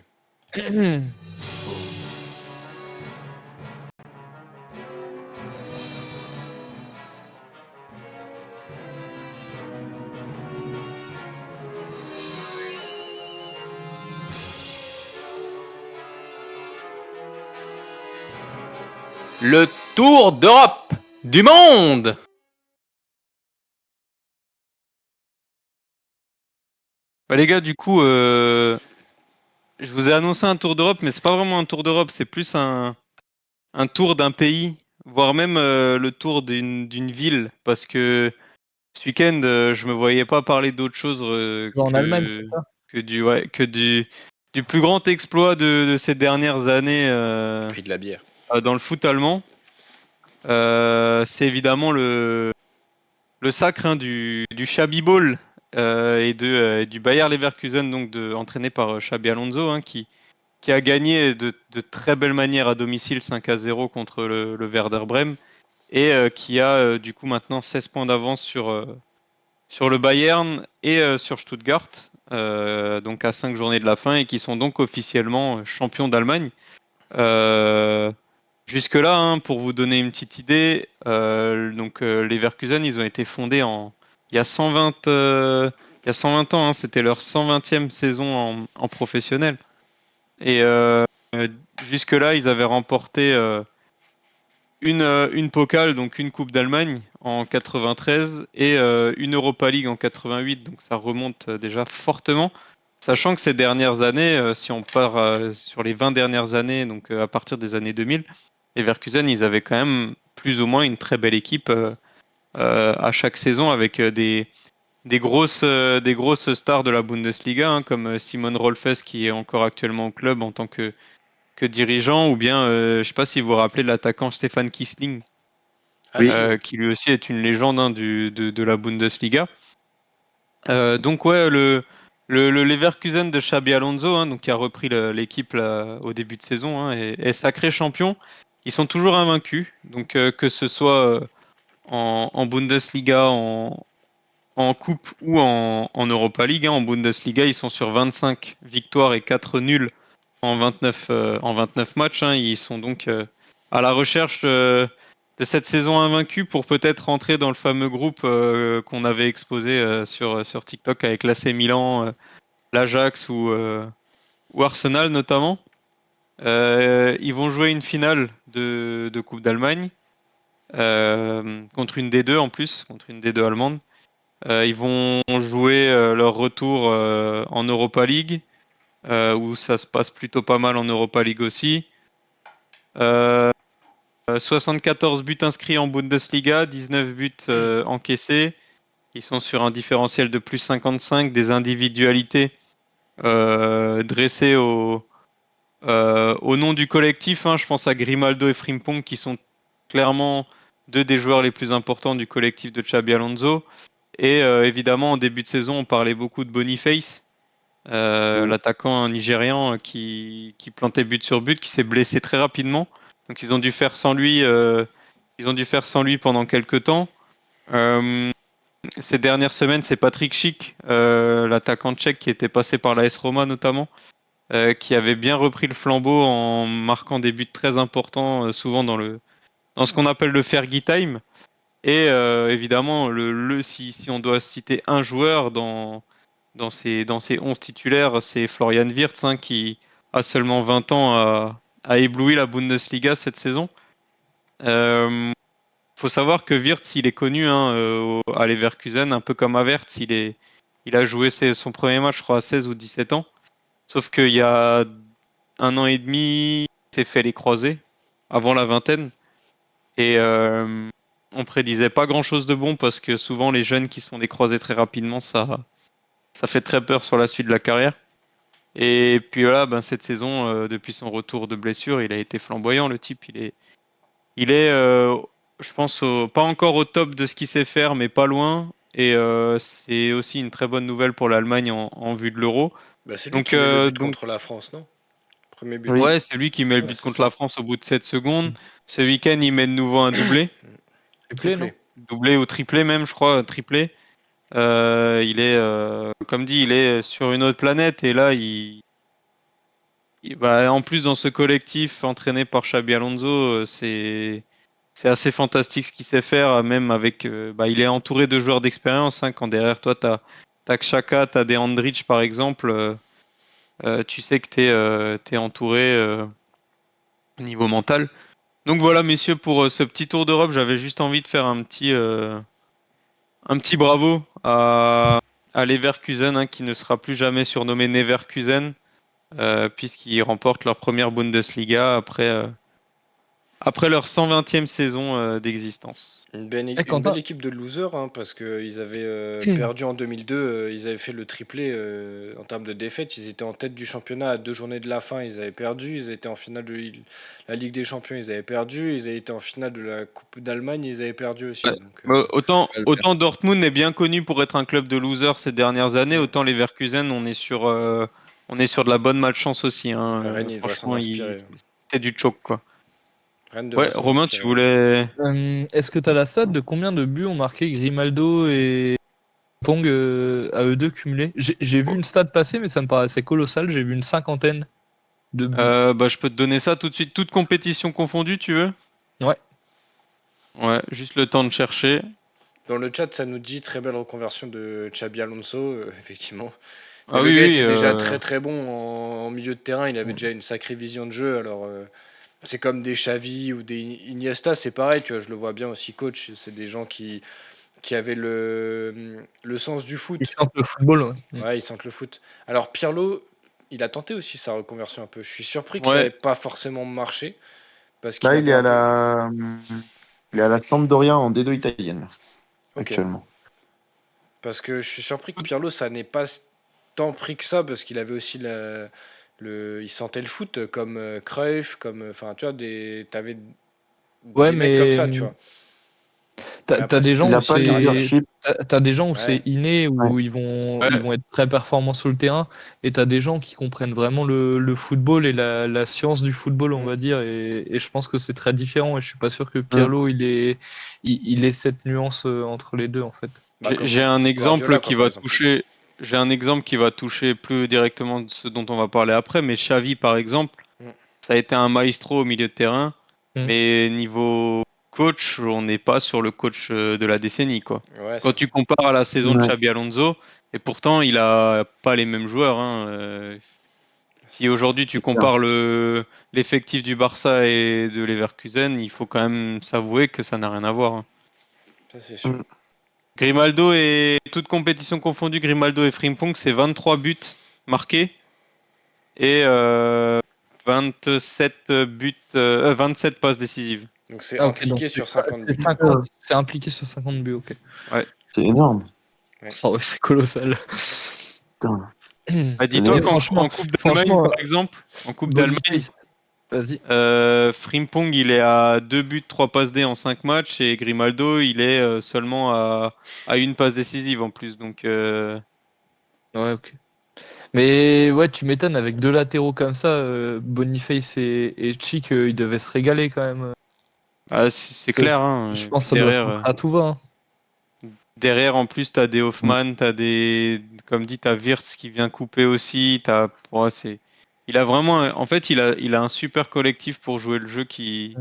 Le tour d'Europe du monde. Bah les gars, du coup, je vous ai annoncé un tour d'Europe, mais c'est pas vraiment un tour d'Europe, c'est plus un tour d'un pays, voire même le tour d'une ville, parce que ce week-end, je me voyais pas parler d'autre chose En Allemagne, c'est ça? que du plus grand exploit de ces dernières années Prix de la bière. dans le foot allemand. C'est évidemment le sacre du Xabi Ball du Bayer Leverkusen, donc entraîné par Xabi Alonso, hein, qui a gagné de très belle manière à domicile 5-0 contre le Werder Bremen et qui a du coup maintenant 16 points d'avance sur le Bayern et sur Stuttgart, donc à 5 journées de la fin et qui sont donc officiellement champions d'Allemagne. Jusque-là, hein, pour vous donner une petite idée, les Leverkusen, ils ont été fondés il y a 120 ans, hein, c'était leur 120e saison en professionnel. Et jusque-là, ils avaient remporté une Pokal, donc une Coupe d'Allemagne en 93 et une Europa League en 88, donc ça remonte déjà fortement. Sachant que ces dernières années, si on part sur les 20 dernières années, donc à partir des années 2000, les Leverkusen, ils avaient quand même plus ou moins une très belle équipe à chaque saison avec des grosses stars de la Bundesliga, hein, comme Simon Rolfes qui est encore actuellement au club en tant que dirigeant, ou bien, je sais pas si vous vous rappelez de l'attaquant Stefan Kiesling, Ah, Oui. si, oui. qui lui aussi est une légende, hein, de la Bundesliga. Donc ouais, le Leverkusen de Xabi Alonso, hein, donc qui a repris l'équipe là, au début de saison, hein, est sacré champion. Ils sont toujours invaincus, donc que ce soit en Bundesliga, en Coupe ou en Europa League, hein. En Bundesliga, ils sont sur 25 victoires et 4 nuls en 29 matchs, hein. Ils sont donc à la recherche de cette saison invaincue pour peut-être rentrer dans le fameux groupe qu'on avait exposé sur TikTok avec l'AC Milan, l'Ajax ou Arsenal notamment. Ils vont jouer une finale de Coupe d'Allemagne contre une D2 en plus, contre une D2 allemande. Ils vont jouer leur retour en Europa League, où ça se passe plutôt pas mal en Europa League aussi. 74 buts inscrits en Bundesliga, 19 buts encaissés. Ils sont sur un différentiel de plus 55, des individualités dressées au nom du collectif, hein. Je pense à Grimaldo et Frimpong qui sont clairement deux des joueurs les plus importants du collectif de Xabi Alonso. Et évidemment, en début de saison, on parlait beaucoup de Boniface, l'attaquant nigérian qui plantait but sur but, qui s'est blessé très rapidement. Donc ils ont dû faire sans lui, pendant quelques temps. Ces dernières semaines, c'est Patrick Schick, l'attaquant tchèque qui était passé par l'AS Roma notamment, qui avait bien repris le flambeau en marquant des buts très importants, souvent dans ce qu'on appelle le Fergie Time. Et évidemment, si on doit citer un joueur dans dans ses 11 titulaires, c'est Florian Wirtz, hein, qui a seulement 20 ans, a ébloui la Bundesliga cette saison. Faut savoir que Wirtz, il est connu, hein, à Leverkusen, un peu comme Havertz. Il a joué son premier match, je crois, à 16 ou 17 ans. Sauf qu'il y a 1 an et demi, il s'est fait les croisés avant la vingtaine. Et on prédisait pas grand-chose de bon parce que souvent les jeunes qui se font des croisés très rapidement, ça fait très peur sur la suite de la carrière. Et puis voilà, ben, cette saison, depuis son retour de blessure, il a été flamboyant. Le type, il est, je pense, pas encore au top de ce qu'il sait faire, mais pas loin. Et c'est aussi une très bonne nouvelle pour l'Allemagne en vue de l'Euro. Bah, c'est lui Donc, qui met le but donc contre la France, non? Premier but. Oui. ouais, c'est lui qui met le Ouais, but c'est contre ça. la France au bout de 7 secondes. Ce week-end, il met de nouveau un doublé. Triplé, non? Triplé. Doublé ou triplé même, je crois, triplé. Il est, comme dit, il est sur une autre planète. Et là, bah, en plus, dans ce collectif entraîné par Xabi Alonso, c'est assez fantastique ce qu'il sait faire, même avec. Bah, il est entouré de joueurs d'expérience, hein, quand derrière toi, t'as Xhaka, t'as des Andrich par exemple. Tu sais que t'es entouré au niveau mental. Donc voilà, messieurs, pour ce petit tour d'Europe, j'avais juste envie de faire un petit bravo à Leverkusen, hein, qui ne sera plus jamais surnommé Neverkusen, puisqu'ils remportent leur première Bundesliga après leur 120e saison d'existence. Une Eh, une belle Quentin, équipe de losers, hein, parce qu'ils avaient perdu en 2002, ils avaient fait le triplé en termes de défaites. Ils étaient en tête du championnat à 2 journées de la fin, ils avaient perdu. Ils étaient en finale de la Ligue des Champions, ils avaient perdu. Ils avaient été en finale de la Coupe d'Allemagne, ils avaient perdu aussi. Ouais. Donc, Autant Dortmund est bien connu pour être un club de losers ces dernières années, Mm. autant Leverkusen, on est sur de la bonne malchance aussi, hein. Rennes, il devrait s'en Franchement, inspirer. c'est du choc, quoi. Rennes devrait Ouais, s'en Romain, tu inspirer. voulais. est-ce que tu as la stat de combien de buts ont marqué Grimaldo et Pong à eux deux cumulés? J'ai vu une stat passer, mais ça me paraissait colossal. J'ai vu une cinquantaine de buts. Bah, je peux te donner ça tout de suite. Toute compétition confondue, tu veux? Ouais. Ouais, juste le temps de chercher. Dans le chat, ça nous dit très belle reconversion de Xabi Alonso, effectivement. Mais Ah le oui, gars oui. était déjà très très bon en milieu de terrain, il avait déjà une sacrée vision de jeu. Alors, c'est comme des Xavi ou des Iniesta, c'est pareil, tu vois, je le vois bien aussi coach. C'est des gens qui avaient le sens du Ils foot. sentent le football. Ouais. Ouais, ils sentent le foot. Alors, Pirlo, il a tenté aussi sa reconversion un peu. Je suis surpris que ça Ouais. n'ait pas forcément marché parce qu'il Là, avait un peu. il est à la Sampdoria en D2 italienne, Ok. actuellement. Parce que je suis surpris que Pirlo, ça n'ait pas tant pris que ça, parce qu'il avait aussi il sentait le foot comme Cruyff, comme, enfin, tu vois, t'avais Ouais, des mecs comme mais ça, tu vois. Mais t'as après, des c'est gens Il où n'a pas le compliqué à arriver. c'est leadership. t'as des gens où c'est Ouais, inné, Ouais. où ils Ouais. vont être très performants sur le terrain, et t'as des gens qui comprennent vraiment le football et la science du football, on mm, va dire, et je pense que c'est très différent, et je suis pas sûr que Mm. Pirlo il ait cette nuance entre les deux, en fait. bah, J'ai comme un exemple Guardiola, quoi, qui par va exemple. toucher. J'ai un exemple qui va toucher plus directement de ce dont on va parler après, mais Xavi, par exemple, Mm. ça a été un maestro au milieu de terrain, Mm. mais niveau coach, on n'est pas sur le coach de la décennie, quoi. Ouais, Quand c'est tu vrai. compares à la saison de Ouais. Xabi Alonso, et pourtant il a pas les mêmes joueurs, hein. Si C'est aujourd'hui tu C'est clair. compares l'effectif du Barça et de Leverkusen, il faut quand même s'avouer que ça n'a rien à voir, hein. ça, c'est sûr. Mm. Grimaldo et toute compétition confondue, Grimaldo et Frimpong, c'est 23 buts marqués et 27 buts, 27 passes décisives. Donc, c'est Ah, ok, donc impliqué sur 50 c'est buts. 50, c'est impliqué sur 50 buts, ok. Ouais. C'est énorme. Ouais. Oh, ouais, c'est colossal. Putain. Bah, dis-toi Mais C'est-à-dire, franchement, qu'en Coupe d'Allemagne, franchement, par exemple, en Coupe d'Allemagne, Boniface, vas-y. Frimpong, il est à 2 buts, 3 passes D en 5 matchs et Grimaldo, il est seulement à une passe décisive en plus. Donc, Ouais, ok. Mais ouais, tu m'étonnes, avec deux latéraux comme ça, Boniface et Chic, ils devaient se régaler quand même. c'est C'est- clair, hein, Je pense que ça doit se derrière, montrer à tout va. Hein. derrière, en plus, t'as des Hoffman, comme dit, t'as Wirtz qui vient couper aussi. Ouais, il a vraiment, en fait, il a un super collectif pour jouer le jeu qu'il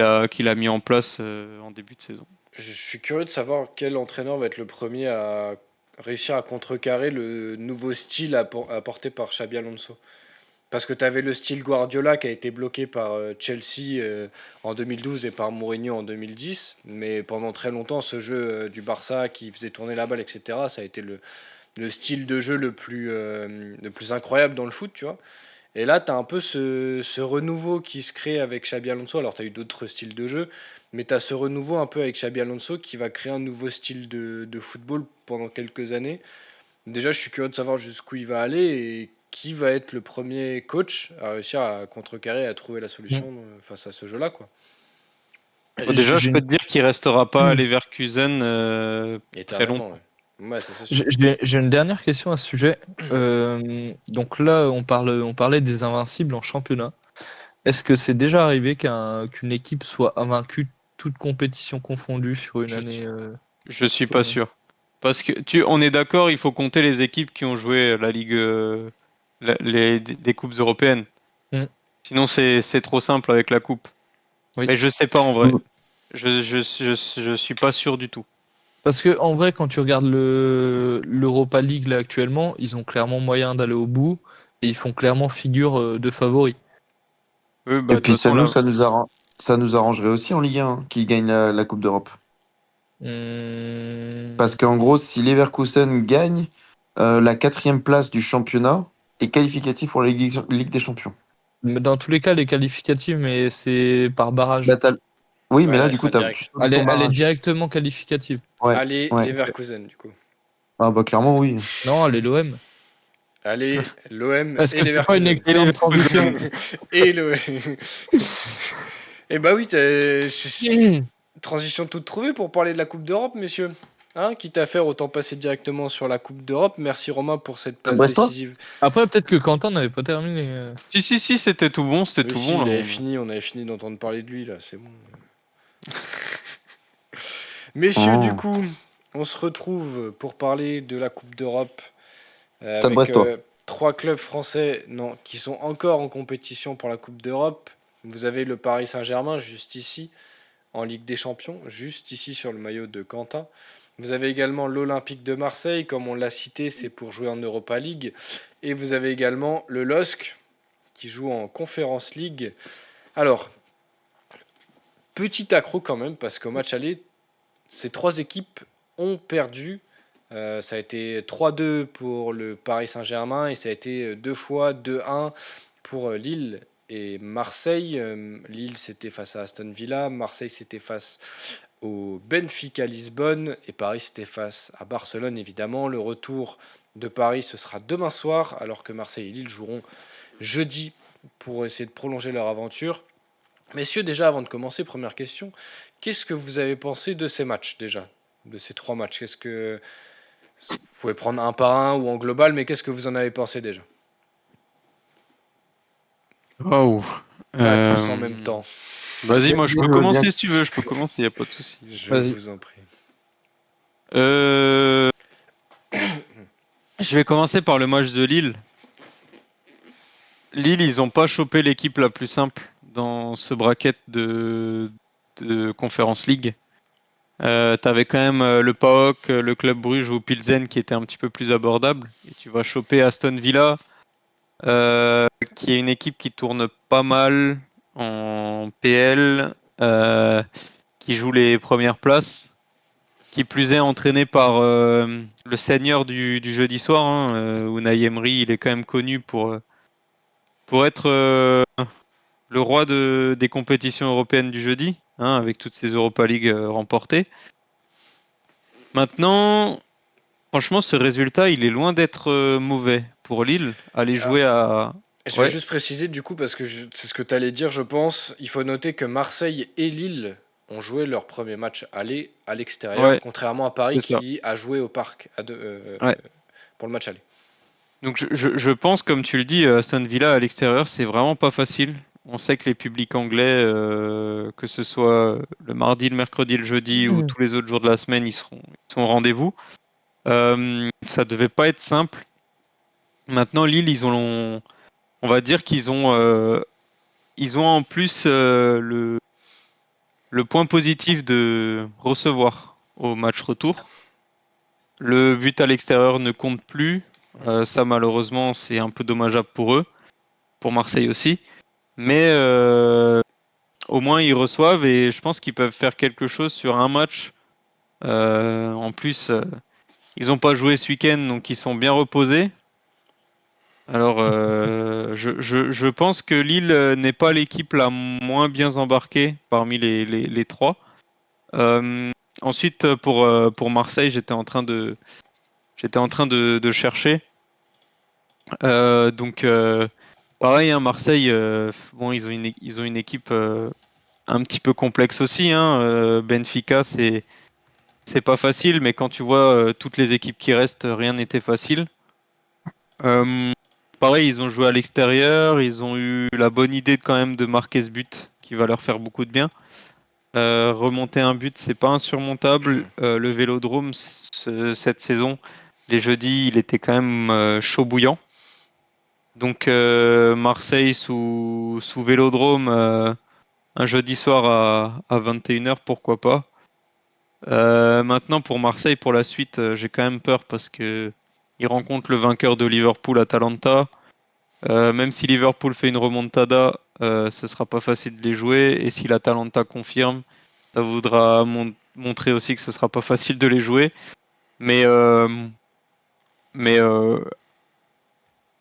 a mis en place en début de saison. Je suis curieux de savoir quel entraîneur va être le premier réussir à contrecarrer le nouveau style apporté par Xabi Alonso. Parce que tu avais le style Guardiola qui a été bloqué par Chelsea en 2012 et par Mourinho en 2010. Mais pendant très longtemps, ce jeu du Barça qui faisait tourner la balle, etc., ça a été le style de jeu le plus incroyable dans le foot, tu vois. Et là, tu as un peu ce renouveau qui se crée avec Xabi Alonso. Alors, tu as eu d'autres styles de jeu, mais tu as ce renouveau un peu avec Xabi Alonso qui va créer un nouveau style de football pendant quelques années. Déjà, je suis curieux de savoir jusqu'où il va aller et qui va être le premier coach à réussir à contrecarrer, à trouver la Mm. solution face à ce jeu-là, quoi. Bon, déjà, je J'ai peux une- te dire qu'il restera pas à Leverkusen très Éternellement, longtemps. ouais. Ouais, ça c'est sûr. j'ai une dernière question à ce sujet. Donc là, on parlait des invincibles en championnat. Est-ce que c'est déjà arrivé qu'une équipe soit invaincue, toute compétition confondue, sur une Je, année je suis sur pas une année sûr. Parce que on est d'accord, il faut compter les équipes qui ont joué la Ligue, des coupes européennes. Mm. Sinon, c'est trop simple avec la coupe. Oui. Mais je sais pas en vrai. Mm. Je suis pas sûr du tout. Parce que en vrai, quand tu regardes l'Europa League là actuellement, ils ont clairement moyen d'aller au bout et ils font clairement figure de favoris. Oui, Et bah, de toute puis façon, là. ça nous arrangerait aussi en Ligue 1 qui gagne la Coupe d'Europe. Parce Hum, qu'en gros, si Leverkusen gagne, la 4e place du championnat est qualificative pour la Ligue des Champions. mais dans tous les cas, les qualificatives, mais c'est par barrage. Bah, oui, mais Ouais, là, là, du ce coup, sera tu direct. sauves ton Elle est barrage. directement qualificative. Ouais, Allez, ouais. Leverkusen, du coup. Ah bah clairement, oui. Non, elle est l'OM. Allez, l'OM Est-ce et que c'est pas une Leverkusen. Et excellente transition? Leverkusen. Et le. Eh bah oui, transition toute trouvée pour parler de la Coupe d'Europe, messieurs. Hein, quitte à faire, autant passer directement sur la Coupe d'Europe. Merci Romain pour cette passe Brest-toi? décisive. Après, peut-être que Quentin n'avait pas terminé. Si, c'était tout bon, c'était Oui, tout si, bon il là. avait fini, on avait fini d'entendre parler de lui, là, c'est bon. Messieurs, du Oh. coup, on se retrouve pour parler de la Coupe d'Europe Stade avec Brestois. 3 clubs français non, qui sont encore en compétition pour la Coupe d'Europe. Vous avez le Paris Saint-Germain juste ici, en Ligue des Champions, juste ici sur le maillot de Quentin. Vous avez également l'Olympique de Marseille, comme on l'a cité, c'est pour jouer en Europa League. Et vous avez également le LOSC, qui joue en Conference League. Alors, petit accro quand même, parce qu'au match aller, ces 3 équipes ont perdu. Ça a été 3-2 pour le Paris Saint-Germain et ça a été 2 fois 2-1 pour Lille et Marseille. Lille c'était face à Aston Villa, Marseille c'était face au Benfica Lisbonne et Paris c'était face à Barcelone évidemment. Le retour de Paris ce sera demain soir alors que Marseille et Lille joueront jeudi pour essayer de prolonger leur aventure. Messieurs, déjà avant de commencer, première question, qu'est-ce que vous avez pensé de ces matchs déjà? De ces 3 matchs? Qu'est-ce que. Vous pouvez prendre un par un ou en global, mais qu'est-ce que vous en avez pensé déjà? Waouh. Pas tous en même Euh, temps. Vas-y, moi je Moi, peux je veux bien. commencer si tu veux, je peux commencer, y a pas de souci. Je Vas-y. vous en prie. Euh, Je vais commencer par le match de Lille. Lille, ils ont pas chopé l'équipe la plus simple dans ce bracket de Conference League. T'avais quand même le PAOK, le Club Bruges ou Pilsen qui était un petit peu plus abordable. Et tu vas choper Aston Villa, qui est une équipe qui tourne pas mal en PL, qui joue les premières places. Qui plus est entraîné par le seigneur du jeudi soir, hein, Unai Emery, il est quand même connu pour être le roi des compétitions européennes du jeudi, hein, avec toutes ces Europa League remportées. Maintenant, franchement, ce résultat, il est loin d'être mauvais pour Lille. Aller Alors, jouer à... je vais Ouais, juste préciser du coup, parce que c'est ce que tu allais dire, je pense. Il faut noter que Marseille et Lille ont joué leur premier match aller à l'extérieur, ouais, contrairement à Paris c'est ça. qui a joué au parc Ouais. pour le match aller. Donc je pense, comme tu le dis, Aston Villa à l'extérieur, c'est vraiment pas facile. On sait que les publics anglais, que ce soit le mardi, le mercredi, le jeudi ou tous les autres jours de la semaine, ils sont au rendez-vous. Ça devait pas être simple. Maintenant, Lille, on va dire ils ont en plus le point positif de recevoir au match retour. Le but à l'extérieur ne compte plus. Ça, malheureusement, c'est un peu dommageable pour eux, pour Marseille aussi. Mais au moins, ils reçoivent et je pense qu'ils peuvent faire quelque chose sur un match. En plus, ils n'ont pas joué ce week-end, donc ils sont bien reposés. Alors, je pense que Lille n'est pas l'équipe la moins bien embarquée parmi les trois. Ensuite, pour Marseille, j'étais en train de chercher. Donc, pareil, hein, Marseille, bon, ils ont une équipe un petit peu complexe aussi. Hein. Benfica, c'est pas facile, mais quand tu vois toutes les équipes qui restent, rien n'était facile. Pareil, ils ont joué à l'extérieur, ils ont eu la bonne idée quand même de marquer ce but qui va leur faire beaucoup de bien. Remonter un but, c'est pas insurmontable. Le Vélodrome, cette saison, les jeudis, il était quand même chaud bouillant. Donc Marseille sous Vélodrome, un jeudi soir à 21h, pourquoi pas. Maintenant pour Marseille, pour la suite, j'ai quand même peur parce que ils rencontrent le vainqueur de Liverpool, Atalanta. Même si Liverpool fait une remontada, ce sera pas facile de les jouer. Et si l'Atalanta confirme, ça voudra montrer aussi que ce sera pas facile de les jouer. Mais je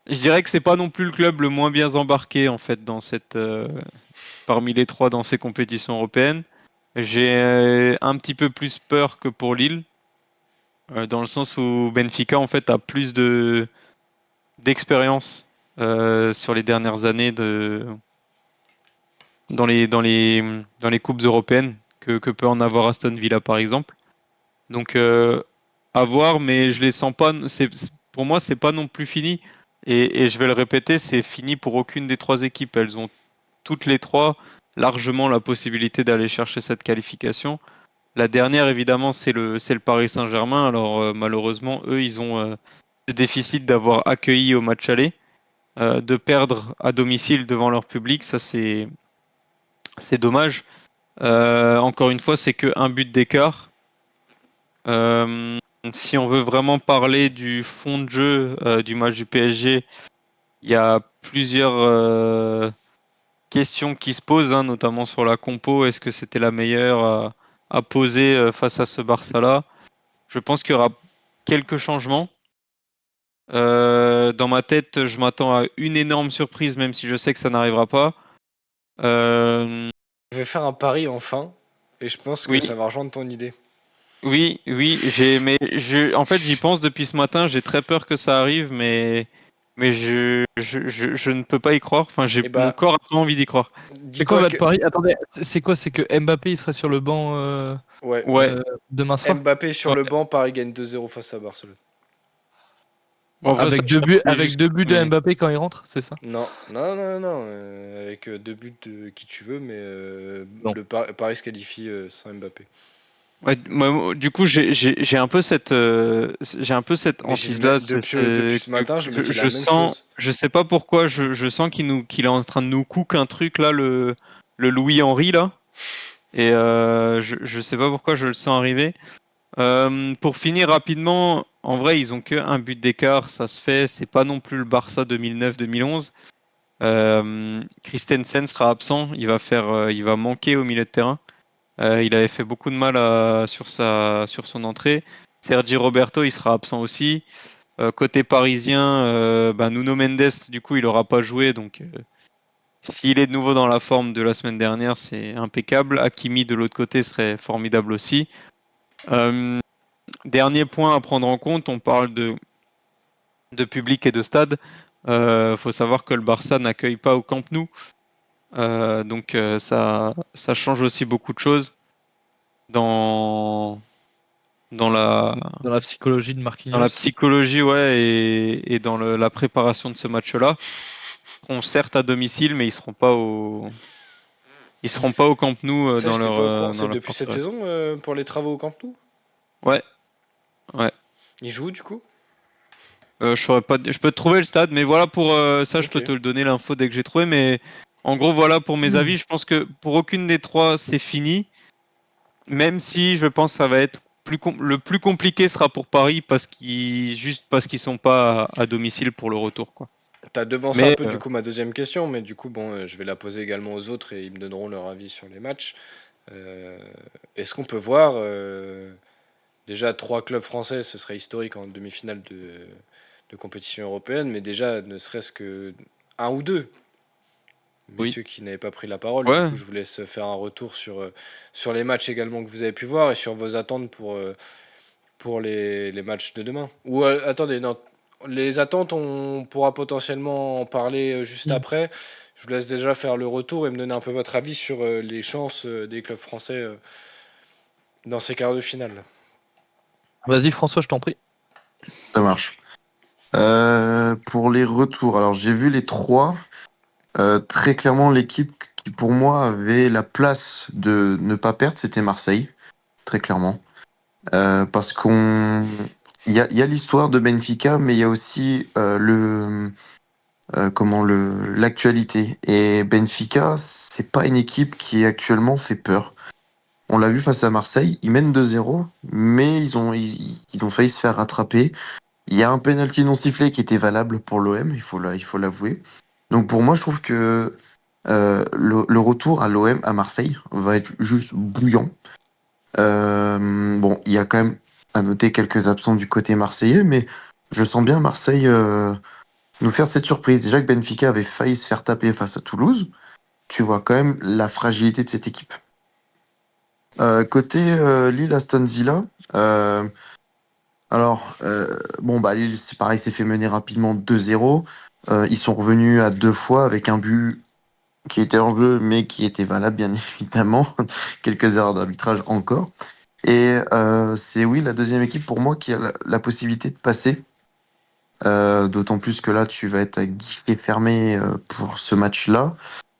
dirais que c'est pas non plus le club le moins bien embarqué en fait dans parmi les trois dans ces compétitions européennes. J'ai un petit peu plus peur que pour Lille, dans le sens où Benfica en fait a plus d'expérience sur les dernières années dans les coupes européennes que peut en avoir Aston Villa par exemple. Donc à voir, mais je les sens pas. Pour moi, c'est pas non plus fini. Et je vais le répéter, c'est fini pour aucune des trois équipes. Elles ont toutes les trois largement la possibilité d'aller chercher cette qualification. La dernière, évidemment, c'est le Paris Saint-Germain. Alors malheureusement, eux, ils ont le déficit d'avoir accueilli au match aller, de perdre à domicile devant leur public. Ça, c'est dommage. Encore une fois, c'est que un but d'écart. Si on veut vraiment parler du fond de jeu du match du PSG, il y a plusieurs questions qui se posent, hein, notamment sur la compo. Est-ce que c'était la meilleure à poser face à ce Barça-là? Je pense qu'il y aura quelques changements. Dans ma tête, je m'attends à une énorme surprise, même si je sais que ça n'arrivera pas. Je vais faire un pari enfin, et je pense que Oui. ça va rejoindre ton idée. Oui, en fait, j'y pense depuis ce matin. J'ai très peur que ça arrive, mais je ne peux pas y croire. Enfin, mon corps a pas envie d'y croire. C'est quoi votre pari? Attendez, c'est quoi? C'est que Mbappé il serait sur le banc Ouais. demain soir? Mbappé sur le banc, Paris gagne 2-0 face à Barcelone. Bon, après, Avec deux buts de Mbappé quand il rentre, c'est ça? Non. Avec 2 buts de qui tu veux, mais Non. Paris se qualifie sans Mbappé. Ouais, du coup, j'ai un peu cette hantise-là. Depuis ce matin, je me dis la même chose. Je sais pas pourquoi, je sens qu'il est en train de nous cook un truc là, le Louis Henry là. Et je sais pas pourquoi je le sens arriver. Pour finir rapidement, en vrai, ils ont que un but d'écart, ça se fait. C'est pas non plus le Barça 2009-2011. Christensen sera absent, il va manquer au milieu de terrain. Il avait fait beaucoup de mal sur son entrée. Sergi Roberto, il sera absent aussi. Côté parisien, Nuno Mendes, du coup, il n'aura pas joué. Donc, s'il est de nouveau dans la forme de la semaine dernière, c'est impeccable. Hakimi, de l'autre côté, serait formidable aussi. Dernier point à prendre en compte, on parle de public et de stade. Faut savoir que le Barça n'accueille pas au Camp Nou. Donc ça change aussi beaucoup de choses dans la psychologie de Marquinhos. Dans la psychologie, ouais, et dans la préparation de ce match-là. Ils seront certes à domicile, mais ils seront pas au Camp Nou dans leur. C'est depuis cette saison pour les travaux au Camp Nou? Ouais. Ils jouent du coup? Je peux te trouver le stade, mais voilà pour ça, je peux te le donner l'info dès que j'ai trouvé. Mais en gros, voilà pour mes avis. Je pense que pour aucune des trois, c'est fini. Même si je pense que ça va être le plus compliqué sera pour Paris juste parce qu'ils sont pas à domicile pour le retour, quoi. T'as devancé un Mais peu du coup ma deuxième question, mais du coup bon, je vais la poser également aux autres et ils me donneront leur avis sur les matchs. Euh, Est-ce qu'on peut voir déjà 3 clubs français, ce serait historique en demi-finale de compétition européenne, mais déjà ne serait-ce que un ou deux, oui, messieurs qui n'avaient pas pris la parole. Du ouais. coup, je vous laisse faire un retour sur les matchs également que vous avez pu voir et sur vos attentes pour les matchs de demain. Ou attendez, non, les attentes, on pourra potentiellement en parler juste Mm. après. Je vous laisse déjà faire le retour et me donner un peu votre avis sur les chances des clubs français dans ces quarts de finale. Vas-y François, je t'en prie. Ça marche. Pour les retours, alors j'ai vu les trois. Très clairement, l'équipe qui pour moi avait la place de ne pas perdre, c'était Marseille, très clairement. Parce il y a l'histoire de Benfica, mais il y a aussi l'actualité. Et Benfica, c'est pas une équipe qui actuellement fait peur. On l'a vu face à Marseille, ils mènent 2-0, mais ils ont failli se faire rattraper. Il y a un penalty non sifflé qui était valable pour l'OM, il faut l'avouer. Donc pour moi, je trouve que le retour à l'OM à Marseille va être juste bouillant. Bon, il y a quand même à noter quelques absents du côté marseillais, mais je sens bien Marseille nous faire cette surprise. Déjà que Benfica avait failli se faire taper face à Toulouse, tu vois quand même la fragilité de cette équipe. Côté Lille-Aston Villa, euh, bon, bah, Lille, c'est pareil, s'est fait mener rapidement 2-0. Ils sont revenus à 2 fois avec un but qui était en jeu, mais qui était valable, bien évidemment. Quelques erreurs d'arbitrage encore. Et c'est, oui, la deuxième équipe pour moi qui a la possibilité de passer. D'autant plus que là, tu vas être à guichet fermé pour ce match-là.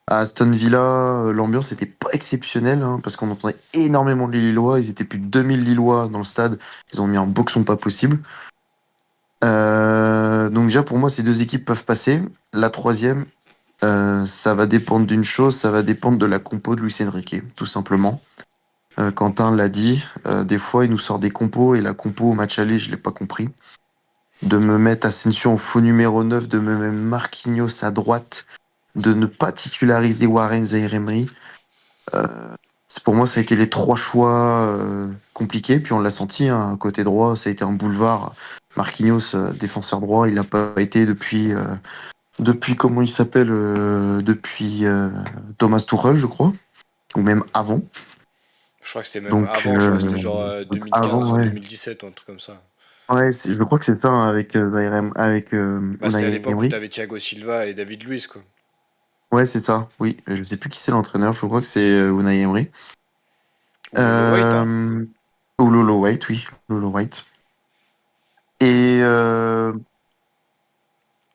À Aston Villa, l'ambiance n'était pas exceptionnelle, hein, parce qu'on entendait énormément les Lillois. Ils étaient plus de 2000 Lillois dans le stade. Ils ont mis un boxon pas possible. Donc déjà, pour moi, ces deux équipes peuvent passer. La troisième, ça va dépendre d'une chose, ça va dépendre de la compo de Luis Enrique, tout simplement. Quentin l'a dit, des fois, il nous sort des compos, et la compo au match aller, je l'ai pas compris. De me mettre Asensio en faux numéro 9, de me mettre Marquinhos à droite, de ne pas titulariser Warren Zaïre-Emery. Pour moi, ça a été les trois choix compliqués. Puis on l'a senti, hein, côté droit, ça a été un boulevard. Marquinhos, défenseur droit, il n'a pas été depuis comment il s'appelle, depuis Thomas Tuchel, je crois, ou même avant. Je crois que c'était même Donc, avant, je crois que c'était genre avant, 2015 ou ouais. 2017 ou un truc comme ça. Ouais, je crois que c'est ça, hein, avec avec Bah, c'était à Unai l'époque où Emery. t'avais Thiago Silva et David Luiz, quoi. Ouais, c'est ça. Oui, je sais plus qui c'est l'entraîneur. Je crois que c'est Unai Emery. Ou Lolo White, hein. Ou Lolo White, oui, Lolo White. Et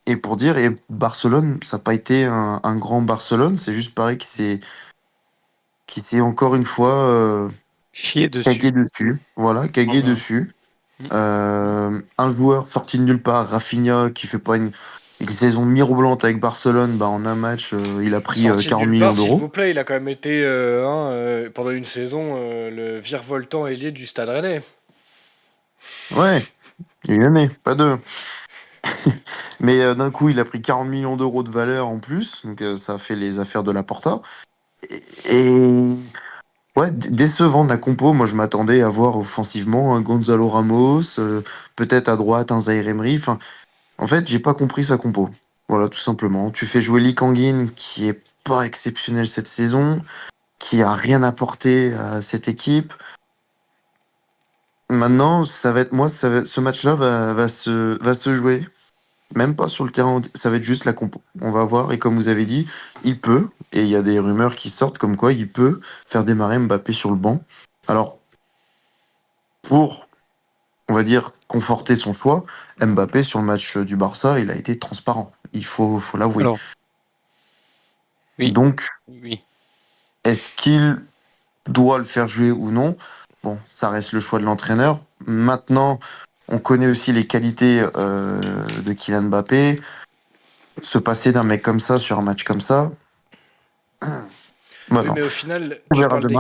et pour dire, et Barcelone, ça n'a pas été un grand Barcelone. C'est juste pareil qui s'est encore une fois Chier dessus. cagué dessus. Voilà, cagué Voilà. dessus. Mm. Un joueur sorti de nulle part, Rafinha, qui fait pas une saison mirobolante avec Barcelone, bah, en un match, il a pris Sorti de 40 nulle millions part, s'il d'euros. vous plaît, il a quand même été pendant une saison le virevoltant ailier du Stade Rennais. Ouais, une année, pas deux. Mais d'un coup, il a pris 40 millions d'euros de valeur en plus, donc ça a fait les affaires de la Porta. Et ouais, décevant de la compo. Moi, je m'attendais à voir offensivement un Gonzalo Ramos, peut-être à droite un Zaïre Emery. Enfin, en fait, j'ai pas compris sa compo. Voilà, tout simplement. Tu fais jouer Lee Kangin, qui est pas exceptionnel cette saison, qui a rien apporté à cette équipe. Maintenant, ça va être moi, ce match-là va se jouer. Même pas sur le terrain, ça va être juste la compo. On va voir, et comme vous avez dit, il peut, et il y a des rumeurs qui sortent comme quoi il peut faire démarrer Mbappé sur le banc. Alors, pour, on va dire, conforter son choix, Mbappé sur le match du Barça, il a été transparent. Faut l'avouer. Alors, oui, Donc, oui. est-ce qu'il doit le faire jouer ou non? Bon, ça reste le choix de l'entraîneur. Maintenant, on connaît aussi les qualités de Kylian Mbappé. Se passer d'un mec comme ça sur un match comme ça, Bah Oui, non. mais au final, On verra demain.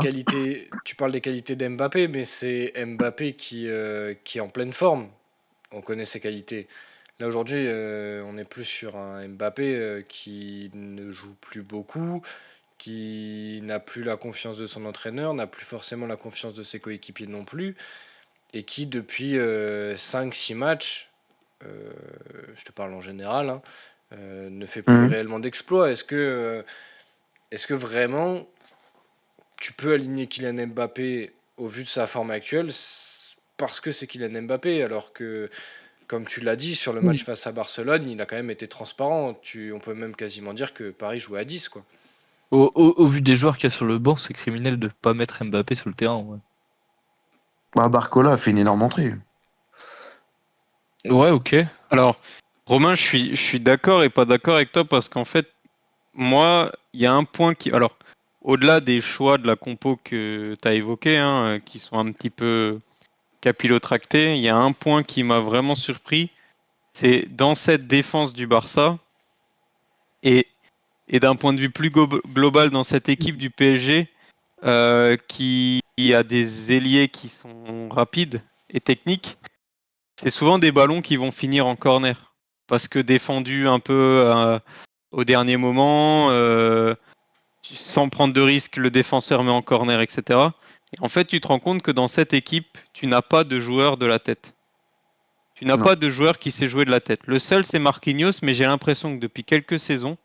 tu parles des qualités d'Mbappé, mais c'est Mbappé qui est en pleine forme. On connaît ses qualités. Là aujourd'hui, on est plus sur un Mbappé qui ne joue plus beaucoup, qui n'a plus la confiance de son entraîneur, n'a plus forcément la confiance de ses coéquipiers non plus, et qui depuis 5-6 matchs, euh, je te parle en général, hein, ne fait plus Mhm. réellement d'exploits. Est-ce que vraiment tu peux aligner Kylian Mbappé au vu de sa forme actuelle parce que c'est Kylian Mbappé, alors que, comme tu l'as dit, sur le match face à Barcelone, il a quand même été transparent. On peut même quasiment dire que Paris jouait à 10, quoi. Au vu des joueurs qu'il y a sur le banc, c'est criminel de pas mettre Mbappé sur le terrain. Ouais, Bah, Barcola a fait une énorme entrée. ouais, ok. Alors, Romain, je suis d'accord et pas d'accord avec toi parce qu'en fait, moi, il y a un point qui. Alors, au-delà des choix de la compo que tu as évoqué, hein, qui sont un petit peu capillotractés, il y a un point qui m'a vraiment surpris. C'est dans cette défense du Barça et, et d'un point de vue plus global dans cette équipe du PSG qui a des ailiers qui sont rapides et techniques, c'est souvent des ballons qui vont finir en corner. Parce que défendu un peu au dernier moment, sans prendre de risque, le défenseur met en corner, etc. Et en fait, tu te rends compte que dans cette équipe, tu n'as pas de joueur de la tête. Tu n'as Non. pas de joueur qui sait jouer de la tête. Le seul, c'est Marquinhos, mais j'ai l'impression que depuis quelques saisons,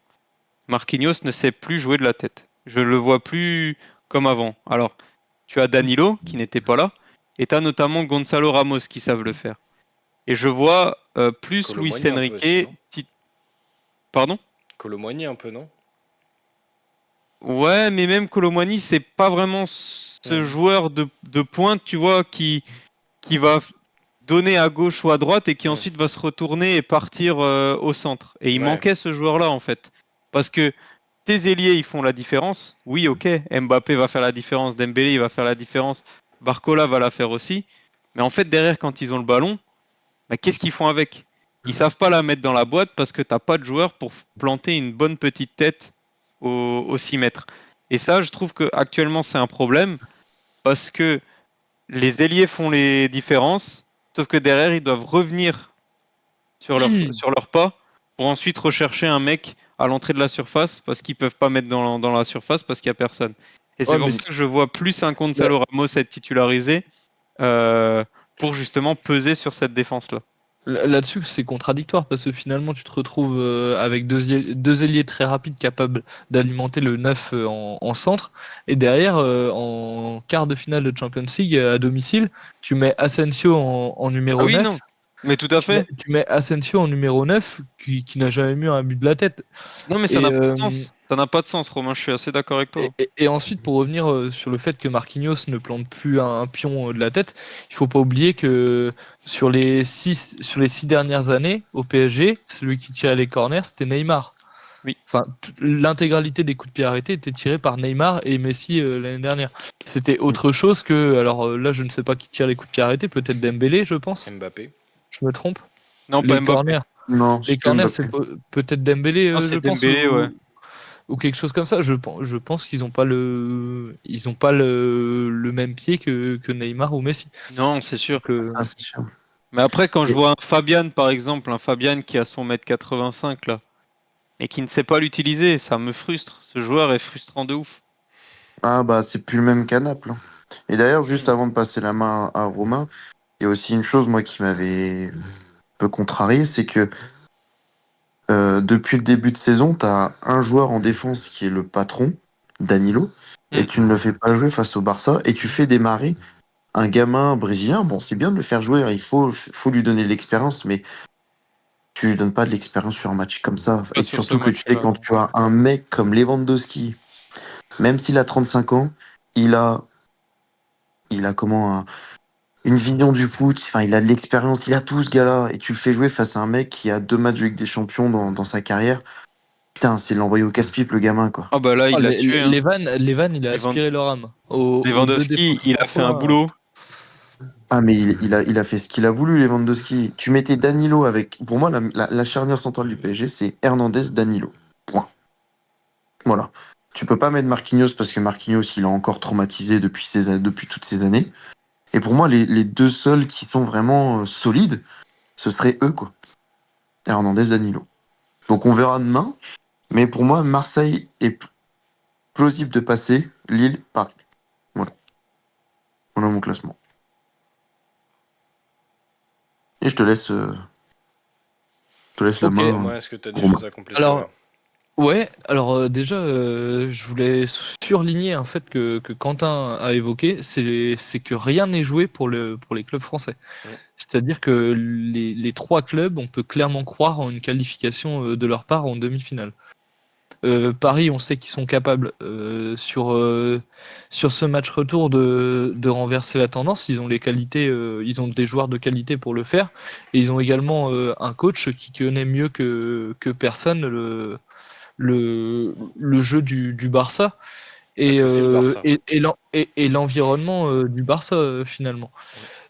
Marquinhos ne sait plus jouer de la tête. Je le vois plus comme avant. Alors, tu as Danilo, qui n'était pas là, et tu as notamment Gonzalo Ramos qui savent le faire. Et je vois plus Luis Colomboigny un peu aussi, Enrique. non? Pardon? Colomboigny un peu, non? Ouais, mais même Colomwani, c'est pas vraiment ce Hmm. joueur de pointe, tu vois, qui va donner à gauche ou à droite et qui Hmm. ensuite va se retourner et partir au centre. Et il Ouais. manquait ce joueur-là, en fait. Parce que tes ailiers, ils font la différence. Oui, ok, Mbappé va faire la différence, Dembélé, il va faire la différence, Barcola va la faire aussi. Mais en fait, derrière, quand ils ont le ballon, bah, qu'est-ce qu'ils font avec? Ils savent pas la mettre dans la boîte parce que t'as pas de joueur pour planter une bonne petite tête au 6 mètres. Et ça, je trouve que actuellement c'est un problème parce que les ailiers font les différences, sauf que derrière ils doivent revenir sur leur pas pour ensuite rechercher un mec à l'entrée de la surface parce qu'ils peuvent pas mettre dans la surface parce qu'il y a personne. Et c'est Ouais, pour mais ça que je vois plus un là- Gonzalo Ramos être titularisé euh, pour justement peser sur cette défense-là. là-dessus, c'est contradictoire parce que finalement, tu te retrouves avec deux ailiers très rapides capables d'alimenter le 9 en centre. Et derrière, en quart de finale de Champions League à domicile, tu mets Asensio en Ah numéro oui, non, 9. mais tout à fait. Tu mets Asensio en numéro 9 qui n'a jamais mis un but de la tête. Non, mais ça Et, n'a pas de sens. Ça n'a pas de sens, Romain, je suis assez d'accord avec toi. et ensuite, pour revenir sur le fait que Marquinhos ne plante plus un pion de la tête, il faut pas oublier que sur les 6 dernières années au PSG, celui qui tirait les corners, c'était Neymar. Oui, Enfin, l'intégralité des coups de pied arrêtés était tirée par Neymar et Messi l'année dernière. C'était autre chose que, alors là, je ne sais pas qui tire les coups de pied arrêtés, peut-être Dembélé, je pense. Mbappé. Je me trompe. non, pas Les Mbappé. corners, Non, les c'est que corners, Mbappé. peut-être Dembélé, Non, je c'est pense, Dembélé, ouais. ou quelque chose comme ça. Je pense qu'ils n'ont pas le même pied que Neymar ou Messi. Non, c'est sûr. Donc, Ça, c'est sûr. Mais après, quand je vois un Fabian, par exemple, un Fabian qui a son mètre 85 là, et qui ne sait pas l'utiliser, ça me frustre. Ce joueur est frustrant de ouf. Ah bah c'est plus le même canap là. Et d'ailleurs, juste Hmm. avant de passer la main à Romain, il y a aussi une chose moi qui m'avait un peu contrarié, c'est que depuis le début de saison, tu as un joueur en défense qui est le patron, Danilo, et Hmm. tu ne le fais pas jouer face au Barça, et tu fais démarrer un gamin brésilien. Bon, c'est bien de le faire jouer, hein, faut lui donner de l'expérience, mais tu lui donnes pas de l'expérience sur un match comme ça. Pas Et sur ce surtout que tu sais, match-là, quand non. tu as un mec comme Lewandowski, même s'il a 35 ans, il a, il a une vision du foot, enfin, il a de l'expérience, il a tout ce gars-là, et tu le fais jouer face à un mec qui a 2 matchs de Ligue des Champions dans sa carrière. Putain, c'est l'envoyer au casse-pipe, le gamin, quoi. Ah bah là, oh, il l'a tué, hein. Levan, il a Levan- aspiré leur âme. Aux deux Lewandowski, défenseurs il a fait un centraux, là. boulot. Ah, mais il a fait ce qu'il a voulu, Lewandowski. Tu mettais Danilo avec. Pour moi, la charnière centrale du PSG, c'est Hernandez-Danilo. Point. Voilà. tu peux pas mettre Marquinhos parce que Marquinhos, il est encore traumatisé depuis toutes ces années. Et pour moi, les deux seuls qui sont vraiment solides, ce seraient eux, quoi. Hernandez, Danilo. Donc on verra demain. Mais pour moi, Marseille est plausible de passer. Lille, Paris. Voilà. Voilà mon classement. Et je te laisse la Ok. main. Ouais, est-ce que tu as des Romain. choses à compléter? Alors, ouais, alors déjà, je voulais surligner un fait que Quentin a évoqué, c'est que rien n'est joué pour les clubs français. Mm. C'est-à-dire que les trois clubs, on peut clairement croire en une qualification de leur part en demi-finale. Paris, on sait qu'ils sont capables sur ce match retour de renverser la tendance. Ils ont les qualités, ils ont des joueurs de qualité pour le faire. Et ils ont également un coach qui connaît mieux que personne le jeu du Barça Parce et, que c'est le Barça. et l'environnement du Barça finalement.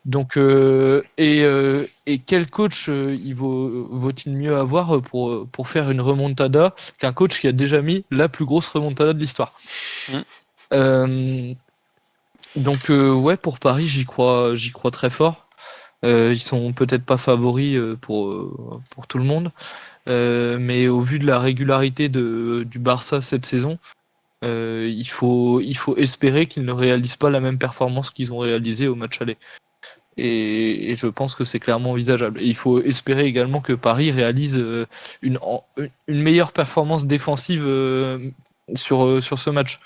Donc, et quel coach vaut-il mieux avoir pour faire une remontada qu'un coach qui a déjà mis la plus grosse remontada de l'histoire? Mm. Donc, ouais, pour Paris, j'y crois très fort. Ils sont peut-être pas favoris pour tout le monde, mais au vu de la régularité du Barça cette saison, il faut espérer qu'ils ne réalisent pas la même performance qu'ils ont réalisée au match aller. Et je pense que c'est clairement envisageable. Et il faut espérer également que Paris réalise une meilleure performance défensive sur ce match.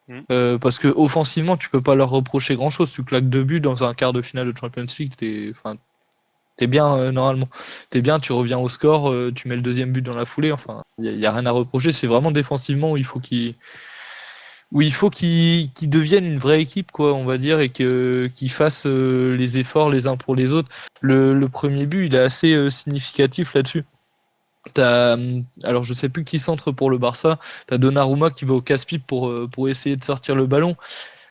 Mm. Parce que offensivement, tu peux pas leur reprocher grand-chose. Tu claques 2 buts dans un quart de finale de Champions League, t'es bien normalement. T'es bien, tu reviens au score, tu mets le deuxième but dans la foulée. Enfin, il y a rien à reprocher. C'est vraiment défensivement où il faut qu'ils deviennent une vraie équipe, quoi, on va dire, et qu'ils fassent les efforts les uns pour les autres. Le premier but, il est assez significatif là-dessus. Alors, je sais plus qui centre pour le Barça. T'as Donnarumma qui va au casse-pipe pour essayer de sortir le ballon.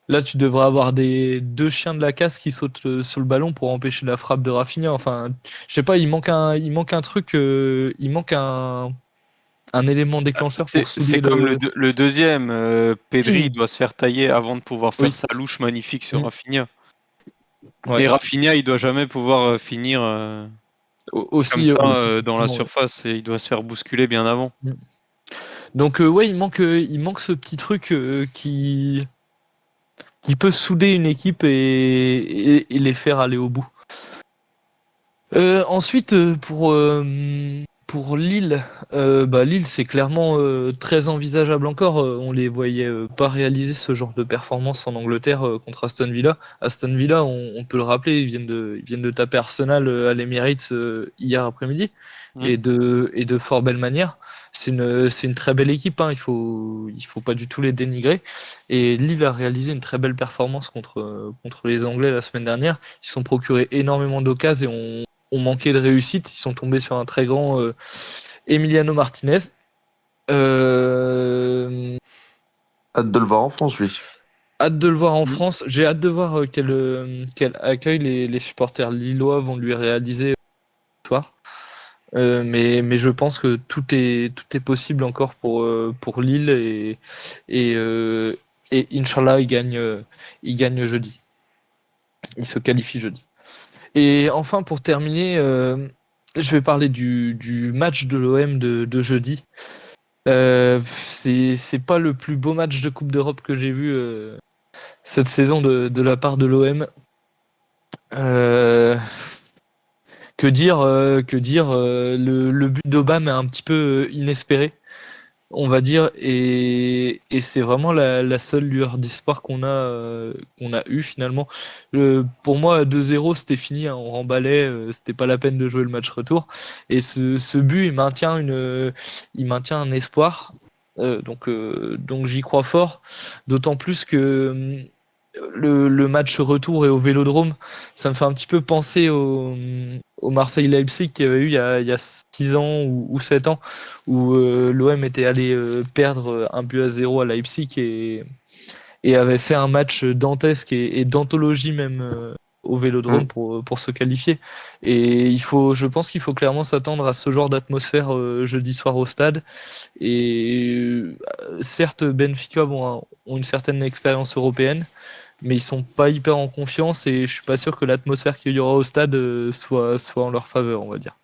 Là, tu devrais avoir deux chiens de la casse qui sautent sur le ballon pour empêcher la frappe de Rafinha. Enfin, je sais pas, il manque un truc, il manque un élément déclencheur pour C'est souder comme le. le deuxième. Pedri il doit se faire tailler avant de pouvoir faire Oui. sa louche magnifique sur Mm. Rafinha. Ouais. Et Rafinha, il doit jamais pouvoir finir comme ça dans la Facilement, ouais. surface et il doit se faire bousculer bien avant. Donc ouais, il manque ce petit truc qui peut souder une équipe et les faire aller au bout. Ensuite, pour Lille, Lille c'est clairement très envisageable encore. On les voyait pas réaliser ce genre de performance en Angleterre contre Aston Villa. Aston Villa, on peut le rappeler, ils viennent de taper Arsenal à l'Emirates hier après-midi Mm. et de fort belle manière. C'est une très belle équipe, hein, il faut pas du tout les dénigrer. Et Lille a réalisé une très belle performance contre les Anglais la semaine dernière. Ils se sont procurés énormément d'occasions et ont manqué de réussite. Ils sont tombés sur un très grand Emiliano Martinez. Hâte de le voir en France, lui. Hâte de le voir en Mm. France. J'ai hâte de voir quel accueil les supporters lillois vont lui réaliser ce soir. Mais je pense que tout est possible encore pour Lille et Inch'Allah il gagne jeudi. Il se qualifie jeudi. Et enfin pour terminer, je vais parler du match de l'OM de jeudi. C'est pas le plus beau match de Coupe d'Europe que j'ai vu cette saison de la part de l'OM. Que dire, le but d'Obama est un petit peu inespéré, on va dire, et c'est vraiment la seule lueur d'espoir qu'on a eu finalement. Pour moi, 2-0, c'était fini, hein, on remballait, c'était pas la peine de jouer le match retour. Et ce but, il maintient un espoir. Donc j'y crois fort, d'autant plus que le match retour et au Vélodrome, ça me fait un petit peu penser au Marseille-Leipzig qu'il y avait eu il y a 6 ans ou 7 ans, où l'OM était allé perdre 1-0 à Leipzig et avait fait un match dantesque et d'anthologie même au Vélodrome pour se qualifier. Et je pense qu'il faut clairement s'attendre à ce genre d'atmosphère jeudi soir au stade. Et certes, Benfica ont une certaine expérience européenne, mais ils sont pas hyper en confiance et je suis pas sûr que l'atmosphère qu'il y aura au stade soit en leur faveur, on va dire.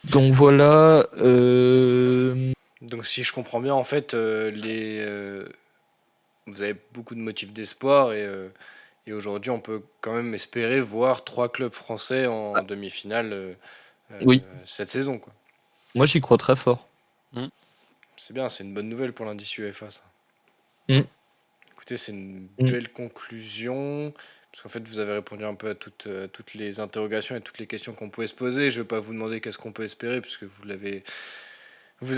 Donc voilà. Donc si je comprends bien, en fait, vous avez beaucoup de motifs d'espoir et aujourd'hui on peut quand même espérer voir 3 clubs français en demi-finale Oui, cette saison, quoi. moi j'y crois très fort. C'est bien, c'est une bonne nouvelle pour l'indice UEFA, ça. Mm. Écoutez, c'est une Mm. belle conclusion, parce qu'en fait, vous avez répondu un peu à toutes les interrogations et toutes les questions qu'on pouvait se poser. Je ne vais pas vous demander qu'est-ce qu'on peut espérer, puisque vous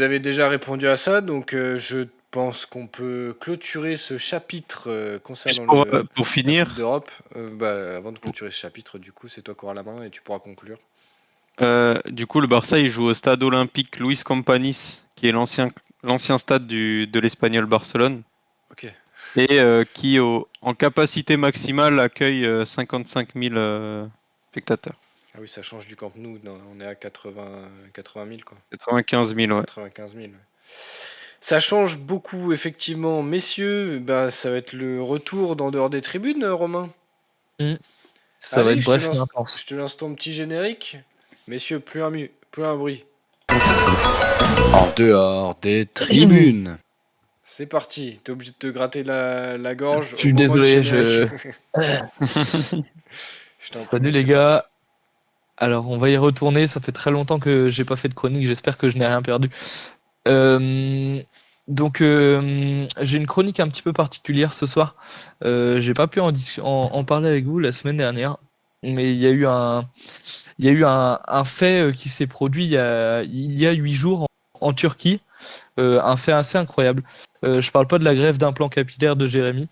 avez déjà répondu à ça. Donc, je pense qu'on peut clôturer ce chapitre Juste concernant pour la Coupe finir, d'Europe. Avant de clôturer ce chapitre, du coup, c'est toi qui auras la main et tu pourras conclure. du coup, le Barça, il joue au stade olympique Luis Companys, qui est l'ancien stade de l'Espagnol Barcelone, Ok. et qui, en capacité maximale, accueille 55 000 spectateurs. Ah oui, ça change du Camp Nou. Non, on est à 80 000, quoi. 95 000, ouais. 95 000. Ouais. Ça change beaucoup, effectivement. Messieurs, bah, ça va être le retour d'en dehors des tribunes, Romain. Ça va Allez, être bref et intense. je te lance ton petit générique. Messieurs, plus un bruit. En dehors des tribunes. C'est parti. T'es obligé de te gratter la gorge Je au suis moment du désolé, générique. Je t'en prie, Salut mec, les c'est gars. parti. Alors on va y retourner, ça fait très longtemps que j'ai pas fait de chronique, j'espère que je n'ai rien perdu. Donc j'ai une chronique un petit peu particulière ce soir. J'ai pas pu en parler avec vous la semaine dernière, mais il y a eu un fait qui s'est produit il y a 8 jours en Turquie. Un fait assez incroyable. Je parle pas de la grève d'implant capillaire de Jérémy.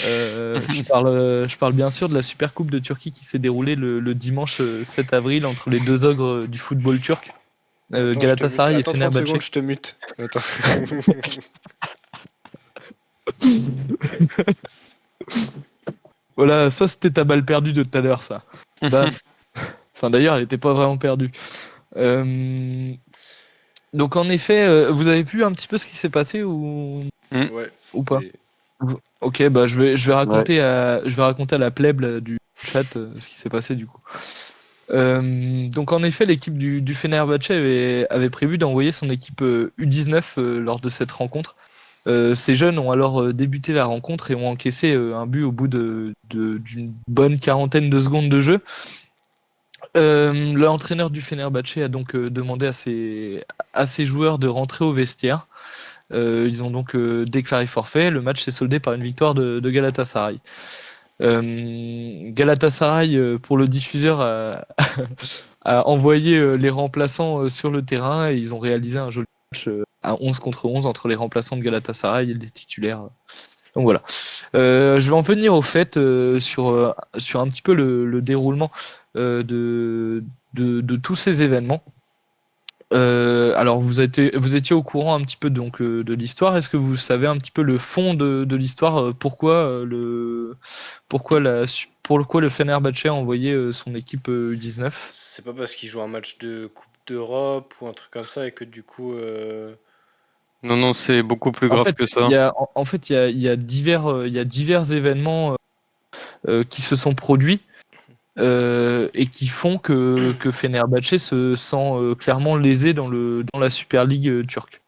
Je parle bien sûr de la Super Coupe de Turquie qui s'est déroulée le dimanche 7 avril entre les deux ogres du football turc, Attends, je te mute. Galatasaray et Attends 30 Fenerbahçe. secondes, je te mute. Attends. Voilà, ça c'était ta balle perdue de tout à l'heure, ça. Bam. Enfin d'ailleurs, elle était pas vraiment perdue. Euh, Donc en effet, vous avez vu un petit peu ce qui s'est passé Ouais. ou pas? Et- Ok, bah je vais raconter à la plèbe là, du chat ce qui s'est passé du coup. Donc en effet, l'équipe du Fenerbahçe avait prévu d'envoyer son équipe U19 lors de cette rencontre. Ces jeunes ont alors débuté la rencontre et ont encaissé un but au bout d'une bonne quarantaine de secondes de jeu. L'entraîneur du Fenerbahçe a donc demandé à ses joueurs de rentrer au vestiaire. Ils ont donc déclaré forfait. Le match s'est soldé par une victoire de Galatasaray. Galatasaray, pour le diffuseur, a envoyé les remplaçants sur le terrain et ils ont réalisé un joli match à 11 contre 11 entre les remplaçants de Galatasaray et les titulaires. Donc voilà. Je vais en venir au fait sur un petit peu le déroulement de tous ces événements. Alors vous étiez au courant un petit peu donc de l'histoire. Est-ce que vous savez un petit peu le fond de l'histoire pourquoi le Fenerbahçe a envoyé son équipe U19? C'est pas parce qu'ils jouent un match de Coupe d'Europe ou un truc comme ça et que du coup. Non, non, c'est beaucoup plus En grave fait, que ça. il y a divers événements qui se sont produits et qui font que Fenerbahçe se sent clairement lésé dans la Super League turque.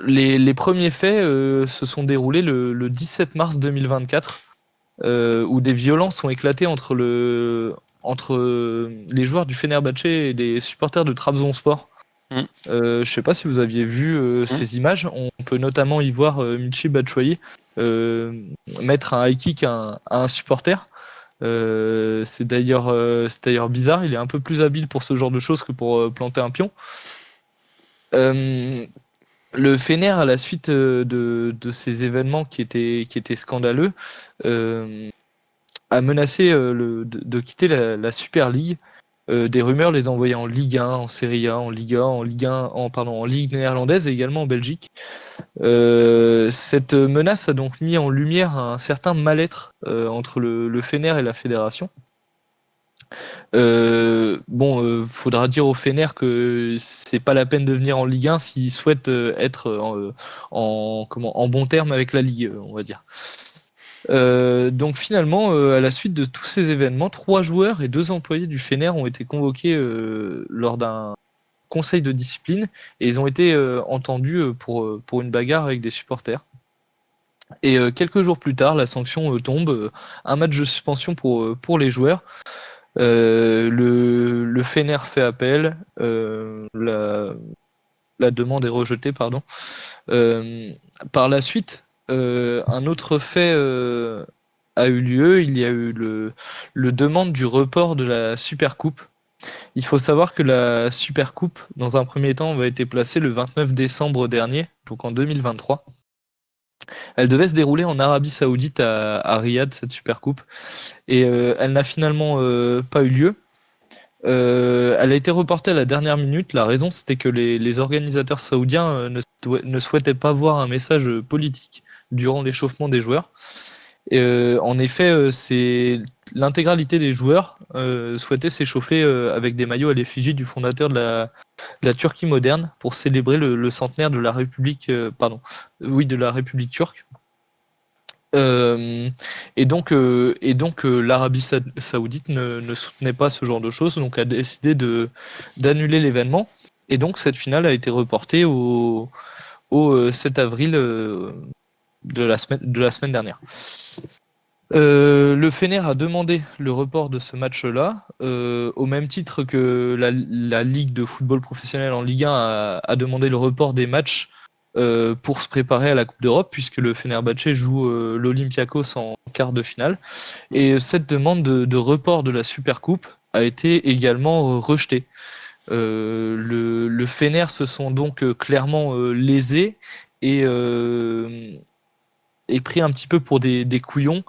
Les premiers faits se sont déroulés le 17 mars 2024, où des violences ont éclaté entre les joueurs du Fenerbahçe et les supporters de Trabzonspor. Mm. Je sais pas si vous aviez vu ces images. On peut notamment y voir Michy Batshuayi mettre un high kick à un supporter. C'est d'ailleurs bizarre. Il est un peu plus habile pour ce genre de choses que pour planter un pion. Le Fener, à la suite de ces événements qui étaient scandaleux, a menacé de quitter la Super League. des rumeurs les envoyaient en Ligue 1, en Serie A, en Ligue 1, en Ligue néerlandaise et également en Belgique. Cette menace a donc mis en lumière un certain mal-être entre le Fener et la fédération. Faudra dire au Fener que c'est pas la peine de venir en Ligue 1 s'ils souhaitent être en bon terme avec la Ligue, on va dire. Donc finalement, à la suite de tous ces événements, 3 joueurs et 2 employés du Fener ont été convoqués lors d'un conseil de discipline et ils ont été entendus pour une bagarre avec des supporters. Et quelques jours plus tard, la sanction tombe, un match de suspension pour les joueurs. Le Fener fait appel, la demande est rejetée, pardon. Par la suite, un autre fait a eu lieu. Il y a eu le demande du report de la Supercoupe. Il faut savoir que la Supercoupe, dans un premier temps, va être placée le 29 décembre dernier, donc en 2023. Elle devait se dérouler en Arabie Saoudite à Riyad, cette Supercoupe, et elle n'a finalement pas eu lieu. Elle a été reportée à la dernière minute. La raison, c'était que les organisateurs saoudiens ne souhaitaient pas voir un message politique durant l'échauffement des joueurs. Et, en effet, c'est l'intégralité des joueurs souhaitaient s'échauffer avec des maillots à l'effigie du fondateur de la Turquie moderne pour célébrer le centenaire de la République, de la République turque. L'Arabie Saoudite ne soutenait pas ce genre de choses, donc a décidé d'annuler l'événement. Et donc cette finale a été reportée au 7 avril de la semaine dernière. Le Fener a demandé le report de ce match-là, au même titre que la Ligue de football professionnel en Ligue 1 a demandé le report des matchs pour se préparer à la Coupe d'Europe, puisque le Fenerbahçe joue l'Olympiakos en quart de finale. Et cette demande de report de la Supercoupe a été également rejetée. Le Fener se sont donc clairement lésés et pris un petit peu pour des couillons.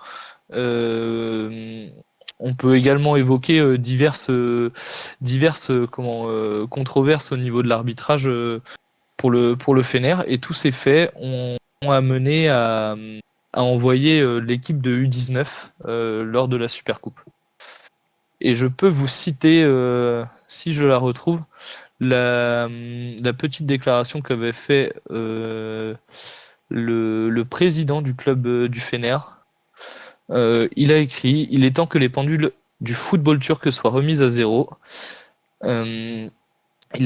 On peut également évoquer diverses controverses au niveau de l'arbitrage pour le Fener, et tous ces faits ont amené à envoyer l'équipe de U19 lors de la Supercoupe. Et je peux vous citer, si je la retrouve, la petite déclaration qu'avait fait le président du club du Fener. Il a écrit « Il est temps que les pendules du football turc soient remises à zéro ». Il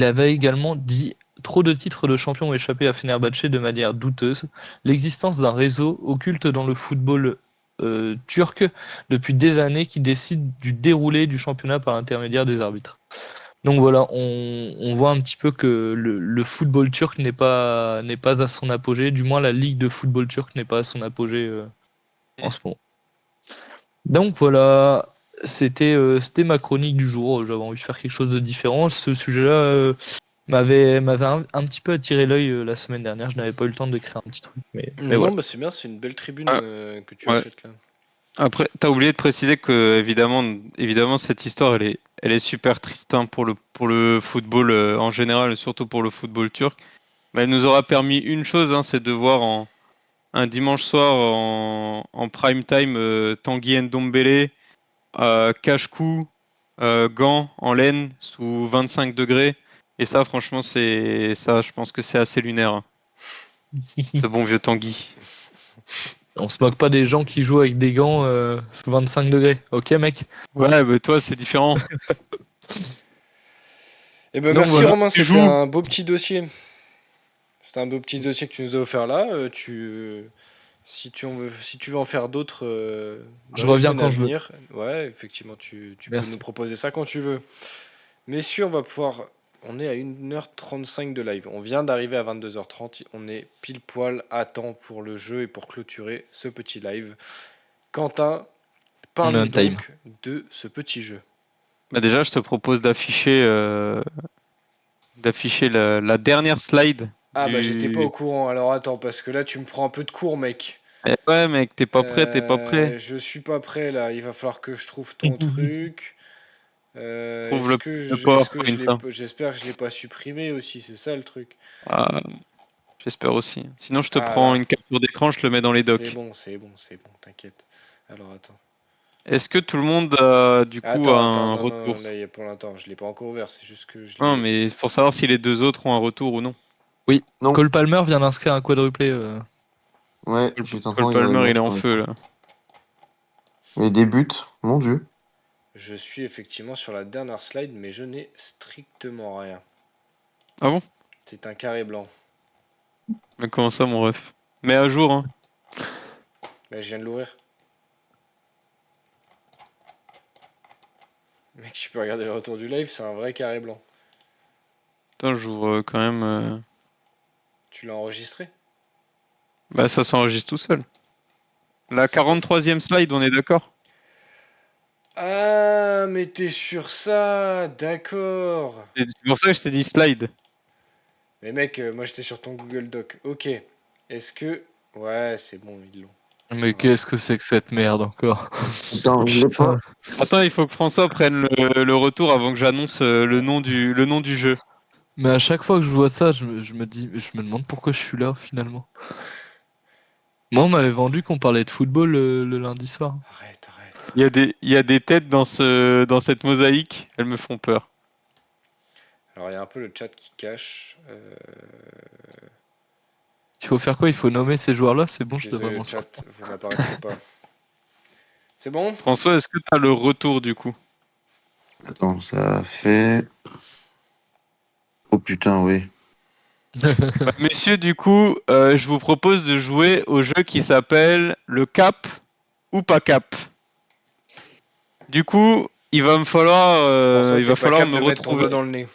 avait également dit « Trop de titres de champion ont échappé à Fenerbahçe de manière douteuse. L'existence d'un réseau occulte dans le football turc depuis des années qui décide du déroulé du championnat par l'intermédiaire des arbitres. » Donc voilà, on voit un petit peu que le football turc n'est pas à son apogée, du moins la ligue de football turc n'est pas à son apogée en ce moment. Donc voilà, c'était ma chronique du jour. J'avais envie de faire quelque chose de différent. Ce sujet-là m'avait un petit peu attiré l'œil la semaine dernière. Je n'avais pas eu le temps d'écrire un petit truc. Mais Non, voilà. bah c'est bien, c'est une belle tribune que tu ouais. achètes là. Après, t'as oublié de préciser que évidemment cette histoire elle est super triste hein, pour le football en général, et surtout pour le football turc. Mais elle nous aura permis une chose, hein, c'est de voir un dimanche soir en prime time Tanguy Ndombele, cache-cou, gants en laine sous 25 degrés. Et ça, franchement, je pense que c'est assez lunaire. Hein. Ce bon vieux Tanguy. On se moque pas des gens qui jouent avec des gants sous 25 degrés. Ok, mec? Ouais, mais toi, c'est différent. Eh ben Donc merci voilà, Romain, tu c'était joues. un beau petit dossier. C'était un beau petit dossier que tu nous as offert là. Si tu veux en faire d'autres dans Je les reviens semaines à quand je veux. venir, ouais, effectivement, tu peux Merci. nous proposer ça quand tu veux. Messieurs, on est à 1h35 de live. On vient d'arriver à 22h30. On est pile poil à temps pour le jeu et pour clôturer ce petit live. Quentin, On est parle-nous on time. donc de ce petit jeu. Bah déjà, je te propose d'afficher la dernière slide. Ah bah j'étais pas au courant. Alors attends, parce que là tu me prends un peu de cours, mec. Eh ouais, mec, t'es pas prêt. Je suis pas prêt là. Il va falloir que je trouve ton truc. Trouve Est-ce que le est-ce que je PowerPoint. j'espère que je l'ai pas supprimé aussi, c'est ça le truc. Ah, j'espère aussi. Sinon, je te Ah prends là, une capture d'écran, je le mets dans les c'est docs. bon, c'est bon, c'est bon, t'inquiète. Alors attends. Est-ce que tout le monde a du coup Attends, un non, non, retour? là, pour l'instant, je l'ai pas encore ouvert, c'est juste que je Non, l'ai. mais pour savoir si les deux autres ont un retour ou non. Oui, Non. Cole Palmer vient d'inscrire un quadruplé. Ouais, j'étais en Cole train de regarder le Palmer, il match est en en même feu temps. là. Les débuts, mon dieu. Je suis effectivement sur la dernière slide, mais je n'ai strictement rien. Ah bon? C'est un carré blanc. Mais comment ça, mon ref? Mais à jour, hein. Bah, je viens de l'ouvrir. Mec, tu peux regarder le retour du live, c'est un vrai carré blanc. Putain, j'ouvre quand même. Tu l'as enregistré? Bah, ça s'enregistre tout seul. La C'est quoi? 43e slide, on est d'accord? Ah, mais t'es sur ça, d'accord. C'est pour ça que je t'ai dit slide. Mais mec, moi j'étais sur ton Google Doc. Ok. Est-ce que... Ouais, c'est bon, ils l'ont. Mais qu'est-ce que c'est que cette merde encore? Attends, je l'ai Putain. pas. Attends, il faut que François prenne le retour avant que j'annonce le nom du jeu. Mais à chaque fois que je vois ça, je me dis, je me demande pourquoi je suis là finalement. Moi, on m'avait vendu qu'on parlait de football le lundi soir. Arrête, arrête. Il y a des têtes dans cette mosaïque, elles me font peur. Alors il y a un peu le chat qui cache. Il faut faire quoi? Il faut nommer ces joueurs-là? C'est bon, je devrais Désolé m'en le sortir. chat, vous n'apparaîtrez pas. C'est bon? François, est-ce que tu as le retour du coup? Attends, ça fait. Oh putain, oui. Bah, messieurs, du coup, je vous propose de jouer au jeu qui s'appelle le cap ou pas cap. Du coup, il va me falloir, François, il t'es va pas falloir capable me de mettre ton retrouver. doigt dans le nez.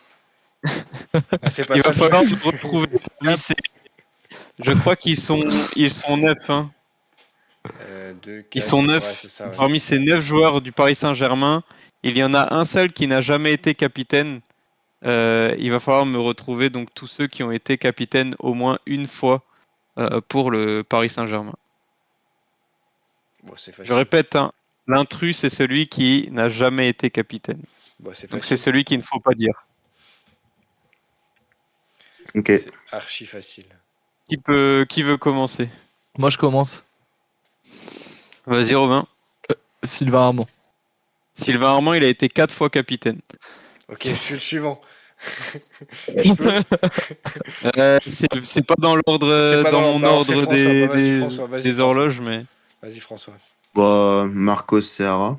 Ah, c'est pas Il ça va le jeu. falloir me retrouver. Je crois ils sont 9. Hein. 2, Ils 4, sont ouais, 9. c'est ça, ouais. Parmi ces 9 joueurs du Paris Saint-Germain, il y en a un seul qui n'a jamais été capitaine. Il va falloir me retrouver donc tous ceux qui ont été capitaines au moins une fois pour le Paris Saint-Germain. Bon, c'est Je facile. répète, hein, l'intrus c'est celui qui n'a jamais été capitaine. Bon, c'est Donc c'est facile. celui qu'il ne faut pas dire. Ok. C'est archi facile. Qui veut commencer? Moi, je commence. Vas-y Romain. Sylvain Armand. Sylvain Armand, il a été 4 fois capitaine. Ok, je suis le suivant. Je peux? C'est pas dans l'ordre, C'est pas dans dans l'ordre. mon Bah, alors c'est ordre François. Bah, vas-y, François. Vas-y, des François. horloges, mais Vas-y, François. Bah, Marcos Serra.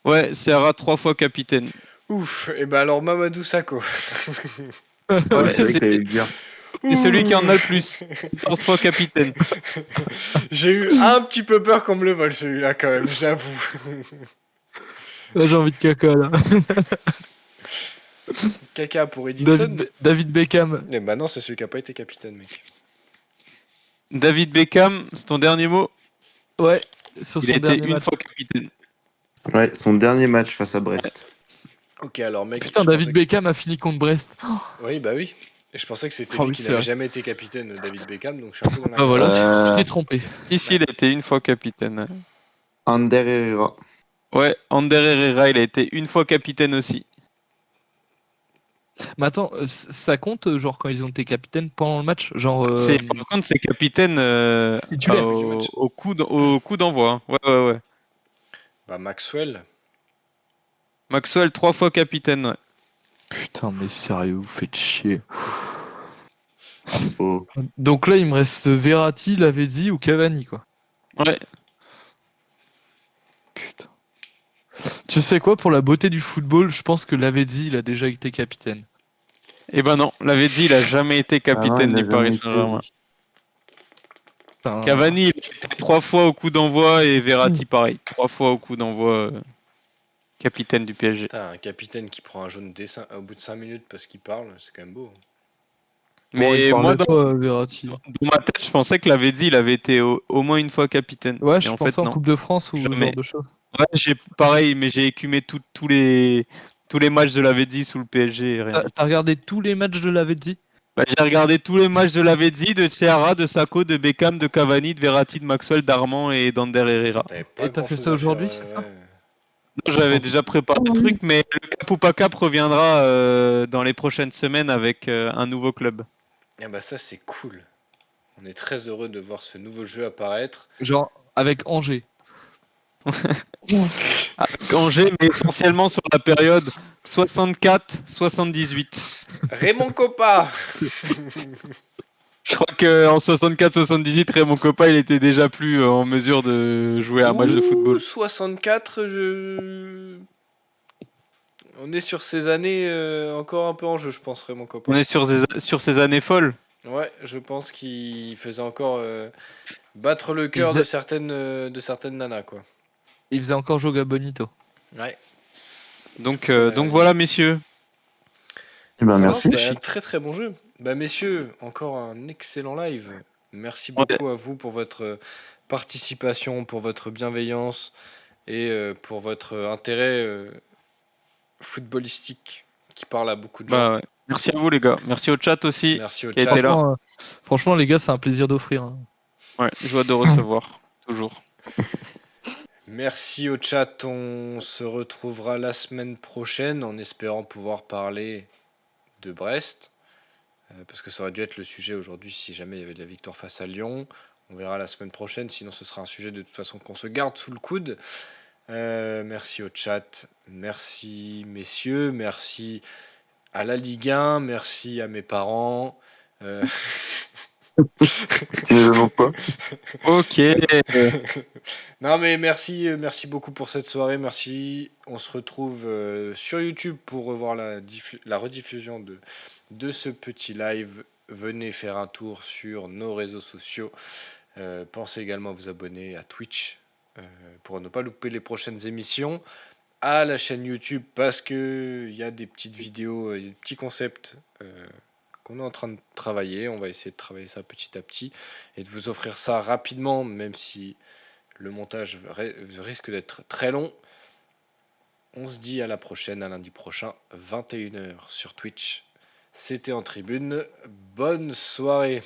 ouais, Serra 3 fois capitaine. Ouf. Et bah alors Mamadou Sakho. Ouais, Ouais, c'est vrai que t'allais le dire. c'est celui qui en a le plus. 14 fois capitaine. J'ai eu un petit peu peur qu'on me le vole celui-là quand même, j'avoue. Là, j'ai envie de caca, là. Caca pour Edinson. David Beckham. Eh bah non, c'est celui qui a pas été capitaine, mec. David Beckham, c'est ton dernier mot? Ouais, sur Il son a été dernier une match. fois capitaine. Ouais, son dernier match face à Brest. Ok, alors mec. Putain, je David pensais Beckham a fini contre Brest. Oui, bah oui. Et je pensais que c'était Oh lui oui, qui c'est n'avait vrai. jamais été capitaine, David Beckham, donc je suis un peu dans la Bah voilà, Euh, tu t'es trompé. Si, il a été une fois capitaine. Ander Herrera. Ouais, Ander Herrera, il a été une fois capitaine aussi. Mais attends, ça compte, genre, quand ils ont été capitaines pendant le match? Genre, Par contre, c'est capitaine titulaire. du match. au coup d'envoi. Hein. Ouais. Bah Maxwell. Maxwell, 3 fois capitaine, ouais. Putain, mais sérieux, vous faites chier. Oh. Donc là, il me reste Verratti, Lavezzi ou Cavani, quoi. Ouais, Putain. Tu sais quoi, pour la beauté du football, je pense que Lavezzi, il a déjà été capitaine. et ben non, l'avait dit, il a jamais été capitaine Ah non, il du a Paris jamais été, Saint-Germain. lui. Putain. Cavani, il a été 3 fois au coup d'envoi et Verratti, pareil. 3 fois au coup d'envoi, capitaine du PSG. Putain, un capitaine qui prend un jaune au bout de 5 minutes parce qu'il parle, c'est quand même beau. Bon, il Mais parlait moi, pas, Verratti. dans ma tête, je pensais que l'avait dit, il avait été au moins une fois capitaine. Ouais, Et je en pensais fait, en non. Coupe de France ou ce Jamais. genre de choses. Ouais, pareil, mais j'ai écumé tous les matchs de l'Avedzi sous le PSG et rien. T'as regardé tous les matchs de Lavezzi? Bah, j'ai regardé tous les matchs de l'Avedzi, de Ceará, de Sacco, de Beckham, de Cavani, de Verratti, de Maxwell, d'Armand et d'Ander Herrera. T'avais pas Et t'as grand fait chose ça à faire. aujourd'hui, c'est ça? Ouais. J'avais déjà préparé le truc, mais le cap ou pas cap reviendra dans les prochaines semaines avec un nouveau club. Et bah ça c'est cool. On est très heureux de voir ce nouveau jeu apparaître. Genre avec Angers. Avec Angers, mais essentiellement sur la période 64-78. Raymond Coppa. Je crois qu'en 64-78, Raymond Coppa, il était déjà plus en mesure de jouer à un match de football. 64, on est sur ces années encore un peu en jeu, je pense, Raymond Coppa. On est sur ces années folles. Ouais, je pense qu'il faisait encore battre le cœur de certaines nanas, quoi. Il faisait encore Joga Bonito. Ouais. Donc voilà, messieurs. Eh ben, Ça merci. va, un très très bon jeu. Bah messieurs, encore un excellent live. Merci beaucoup à vous pour votre participation, pour votre bienveillance et pour votre intérêt footballistique qui parle à beaucoup de gens. Bah, ouais. Merci à vous les gars. Merci au chat aussi. Merci au qui a chat. été là. Franchement, les gars, c'est un plaisir d'offrir. Hein. Ouais, joie de recevoir. Toujours. Merci au chat. On se retrouvera la semaine prochaine en espérant pouvoir parler de Brest. Parce que ça aurait dû être le sujet aujourd'hui si jamais il y avait de la victoire face à Lyon. On verra la semaine prochaine, sinon ce sera un sujet de toute façon qu'on se garde sous le coude. Merci au chat, merci messieurs, merci à la Ligue 1, merci à mes parents. Tu ne annonces pas. Ok. Non mais merci beaucoup pour cette soirée, merci. On se retrouve sur YouTube pour revoir la rediffusion de ce petit live. Venez faire un tour sur nos réseaux sociaux. Pensez également à vous abonner à Twitch pour ne pas louper les prochaines émissions. À la chaîne YouTube parce que il y a des petites vidéos, des petits concepts qu'on est en train de travailler. On va essayer de travailler ça petit à petit et de vous offrir ça rapidement, même si le montage risque d'être très long. On se dit à la prochaine, à lundi prochain, 21h sur Twitch. C'était En Tribune. Bonne soirée.